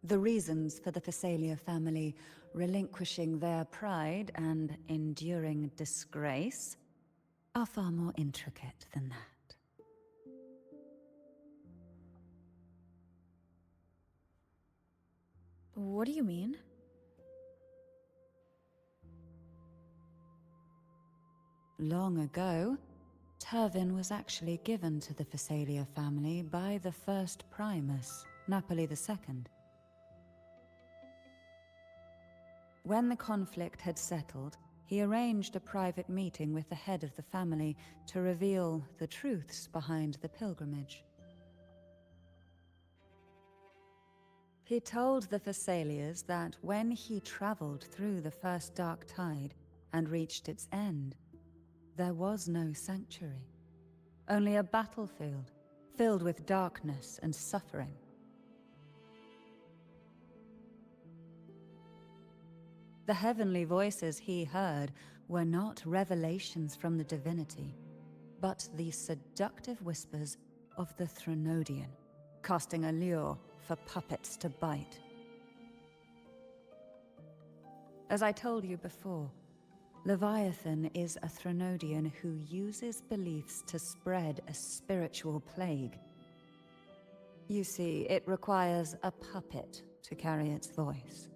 The reasons for the Phasalia family relinquishing their pride and enduring disgrace are far more intricate than that. What do you mean? Long ago, Turvin was actually given to the Phasalia family by the first Primus, Napoli II. When the conflict had settled, he arranged a private meeting with the head of the family to reveal the truths behind the pilgrimage. He told the Phasalias that when he traveled through the first dark tide and reached its end, there was no sanctuary, only a battlefield filled with darkness and suffering. The heavenly voices he heard were not revelations from the divinity, but the seductive whispers of the Threnodian, casting a lure for puppets to bite. As I told you before, Leviathan is a Threnodian who uses beliefs to spread a spiritual plague. You see, it requires a puppet to carry its voice.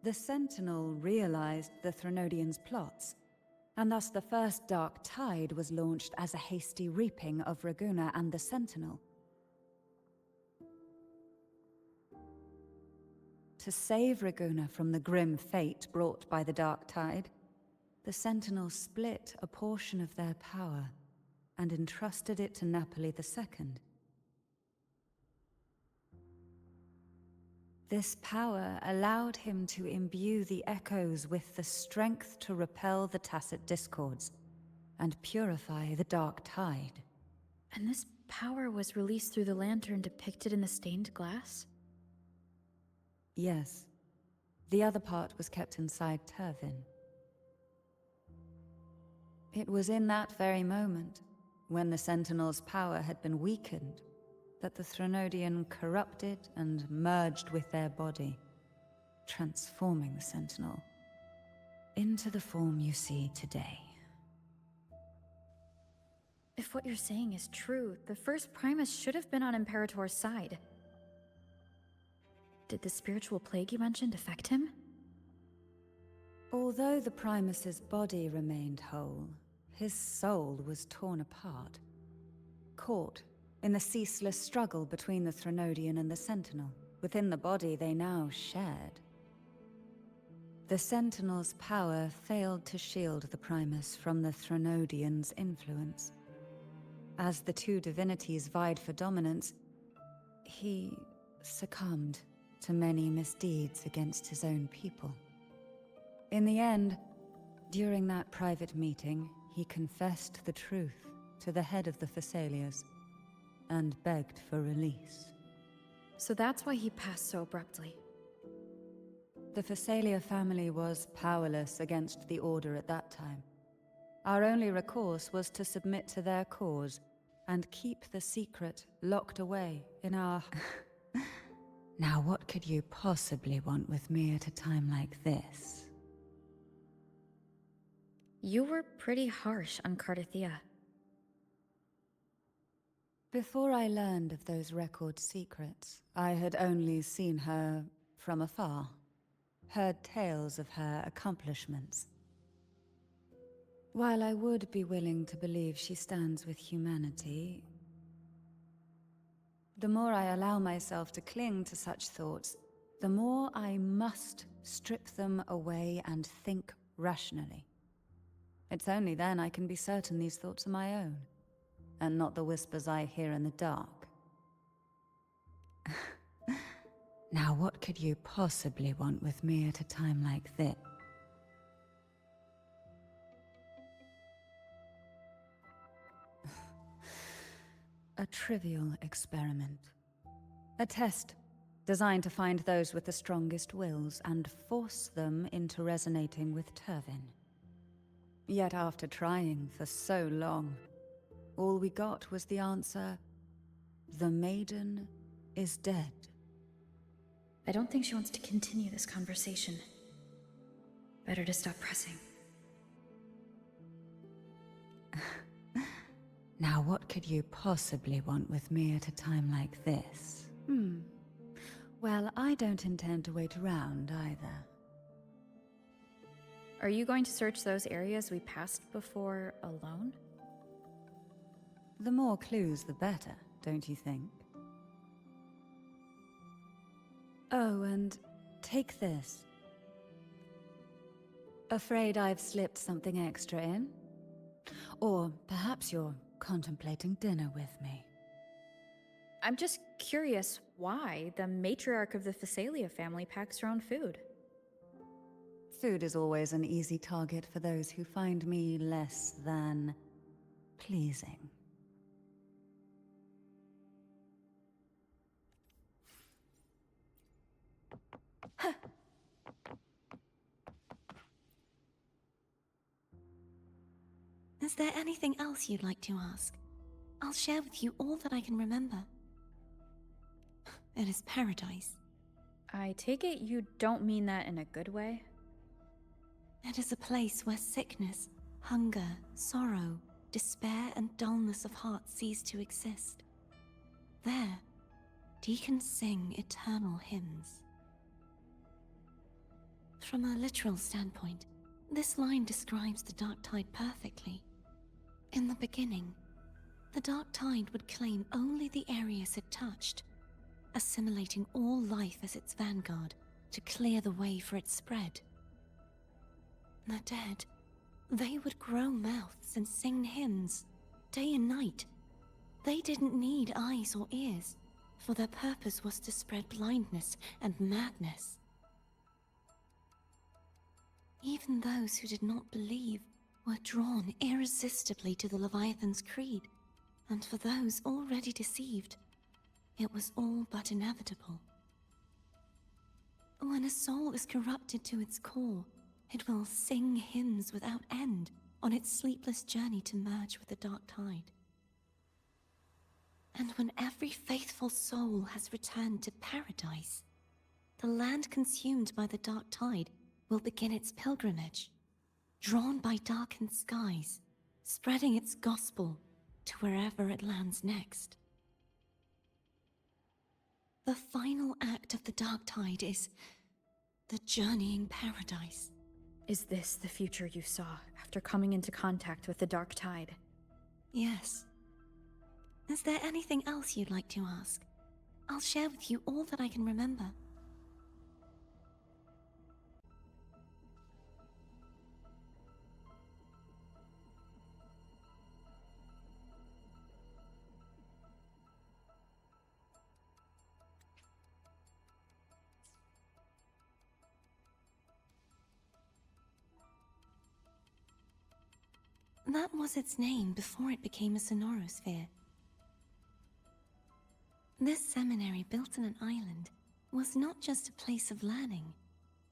The Sentinel realized the Threnodian's plots, and thus the first Dark Tide was launched as a hasty reaping of Raguna and the Sentinel. To save Raguna from the grim fate brought by the Dark Tide, the Sentinel split a portion of their power and entrusted it to Napoli II. This power allowed him to imbue the echoes with the strength to repel the tacit discords and purify the Dark Tide. And this power was released through the lantern depicted in the stained glass? Yes. The other part was kept inside Turvin. It was in that very moment, when the Sentinel's power had been weakened, that the Threnodian corrupted and merged with their body, transforming the Sentinel into the form you see today. If what you're saying is true, the first Primus should have been on Imperator's side. Did the spiritual plague you mentioned affect him? Although the Primus's body remained whole, his soul was torn apart, caught in the ceaseless struggle between the Threnodian and the Sentinel. Within the body they now shared. The Sentinel's power failed to shield the Primus from the Threnodian's influence. As the two divinities vied for dominance, he succumbed to many misdeeds against his own people. In the end, during that private meeting, he confessed the truth to the head of the Phasalias and begged for release. So that's why he passed so abruptly. The Phasalia family was powerless against the Order at that time. Our only recourse was to submit to their cause and keep the secret locked away in our... Now, what could you possibly want with me at a time like this? You were pretty harsh on Cardathea. Before I learned of those record secrets, I had only seen her from afar, heard tales of her accomplishments. While I would be willing to believe she stands with humanity, the more I allow myself to cling to such thoughts, the more I must strip them away and think rationally. It's only then I can be certain these thoughts are my own, and not the whispers I hear in the dark. Now, what could you possibly want with me at a time like this? A trivial experiment. A test designed to find those with the strongest wills and force them into resonating with Turvin. Yet after trying for so long, all we got was the answer, "The maiden is dead." I don't think she wants to continue this conversation. Better to stop pressing. Now, what could you possibly want with me at a time like this? Well, I don't intend to wait around either. Are you going to search those areas we passed before alone? The more clues, the better, don't you think? Oh, and take this. Afraid I've slipped something extra in? Or perhaps you're contemplating dinner with me. I'm just curious why the matriarch of the Phasalia family packs her own food. Food is always an easy target for those who find me less than pleasing. Is there anything else you'd like to ask? I'll share with you all that I can remember. It is paradise. I take it you don't mean that in a good way? It is a place where sickness, hunger, sorrow, despair, and dullness of heart cease to exist. There, deacons sing eternal hymns. From a literal standpoint, this line describes the Dark Tide perfectly. In the beginning, the Dark Tide would claim only the areas it touched, assimilating all life as its vanguard to clear the way for its spread. The dead, they would grow mouths and sing hymns, day and night. They didn't need eyes or ears, for their purpose was to spread blindness and madness. Even those who did not believe were drawn irresistibly to the Leviathan's creed, and for those already deceived, it was all but inevitable. When a soul is corrupted to its core, it will sing hymns without end on its sleepless journey to merge with the Dark Tide. And when every faithful soul has returned to paradise, the land consumed by the Dark Tide will begin its pilgrimage, drawn by darkened skies, spreading its gospel to wherever it lands next. The final act of the Dark Tide is the journeying paradise. Is this the future you saw after coming into contact with the Dark Tide? Yes. Is there anything else you'd like to ask? I'll share with you all that I can remember. That was its name before it became a sonorosphere. This seminary, built on an island, was not just a place of learning,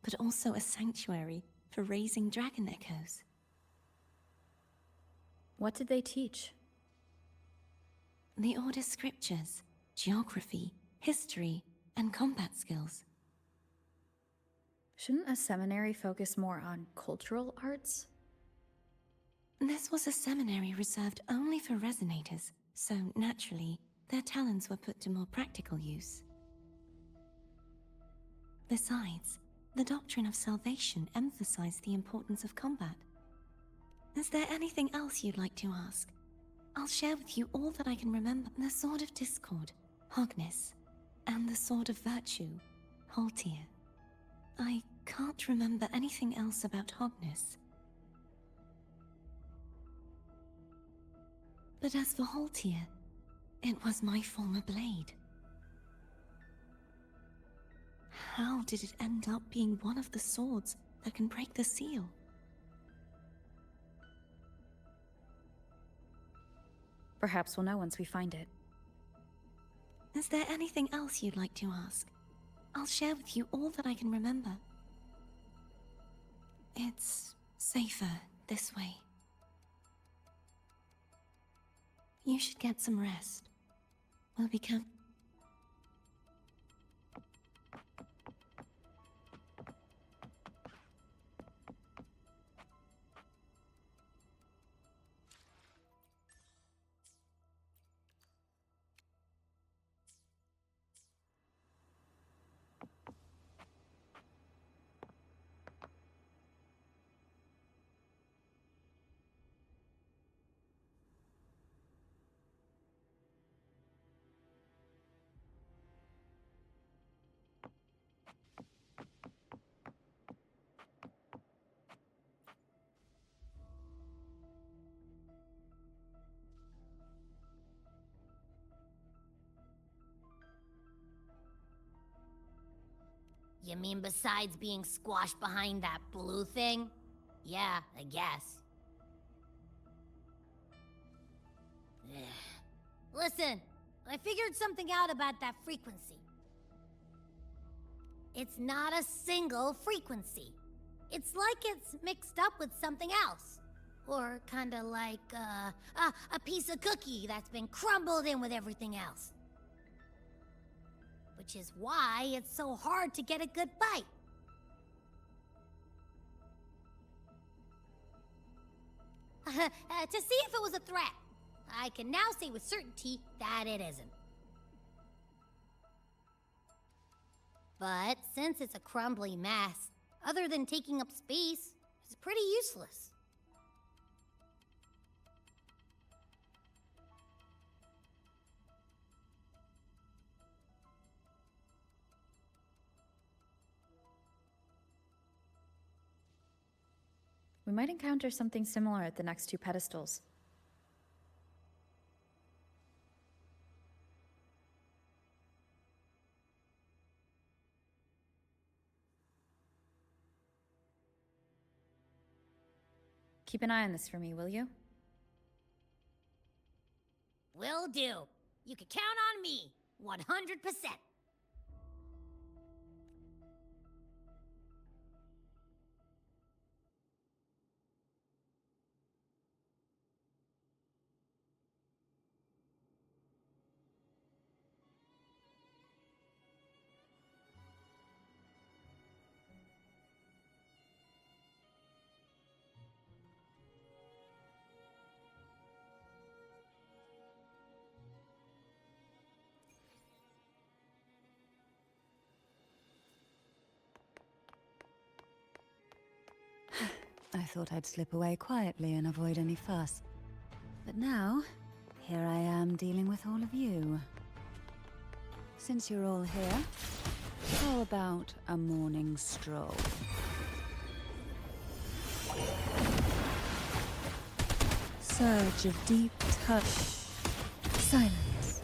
but also a sanctuary for raising dragon echoes. What did they teach? The Order's scriptures, geography, history, and combat skills. Shouldn't a seminary focus more on cultural arts? This was a seminary reserved only for resonators, so naturally, their talents were put to more practical use. Besides, the doctrine of salvation emphasized the importance of combat. Is there anything else you'd like to ask? I'll share with you all that I can remember. The Sword of Discord, Hogness, and the Sword of Virtue, Haltier. I can't remember anything else about Hogness. But as for Haltier, it was my former blade. How did it end up being one of the swords that can break the seal? Perhaps we'll know once we find it. Is there anything else you'd like to ask? I'll share with you all that I can remember. It's safer this way. You should get some rest. We'll become... You mean besides being squashed behind that blue thing? Yeah, I guess. Listen, I figured something out about that frequency. It's not a single frequency. It's like it's mixed up with something else. Or kinda like, a piece of cookie that's been crumbled in with everything else. Which is why it's so hard to get a good bite. To see if it was a threat, I can now say with certainty that it isn't. But since it's a crumbly mess, other than taking up space, it's pretty useless. We might encounter something similar at the next two pedestals. Keep an eye on this for me, will you? Will do. You can count on me, 100%. I thought I'd slip away quietly and avoid any fuss. But now, here I am dealing with all of you. Since you're all here, how about a morning stroll? Surge of deep touch. Silence.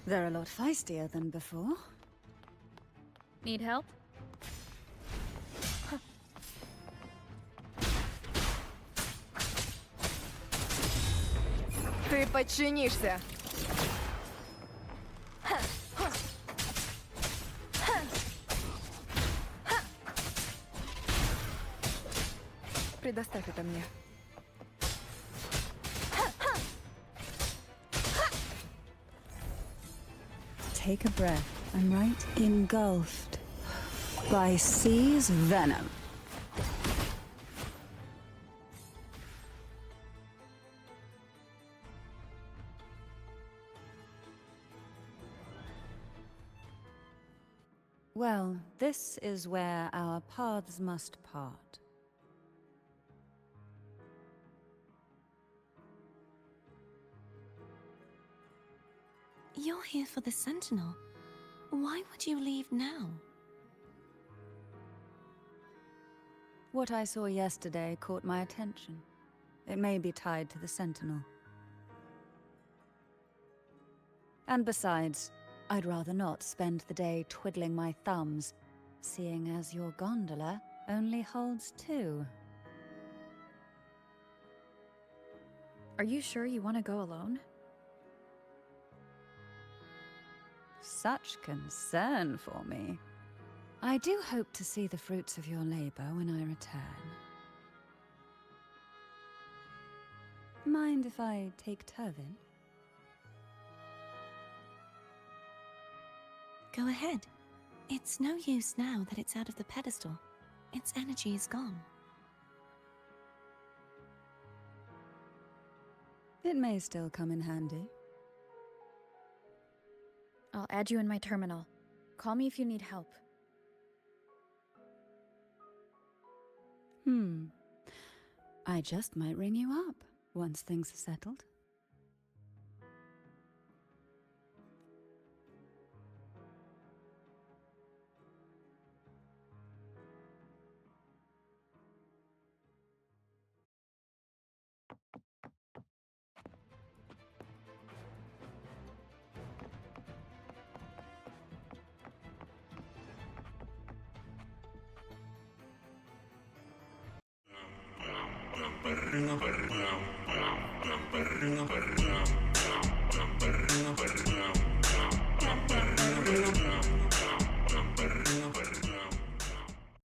They're a lot feistier than before. Need help? Ты подчинишься. Предоставь это мне. Take a breath. I'm right. Engulfed by sea's venom. Well, this is where our paths must part. You're here for the Sentinel. Why would you leave now? What I saw yesterday caught my attention. It may be tied to the Sentinel. And besides, I'd rather not spend the day twiddling my thumbs, seeing as your gondola only holds 2. Are you sure you want to go alone? Such concern for me. I do hope to see the fruits of your labor when I return. Mind if I take Turvin? Go ahead. It's no use now that it's out of the pedestal. Its energy is gone. It may still come in handy. I'll add you in my terminal. Call me if you need help. I just might ring you up once things are settled.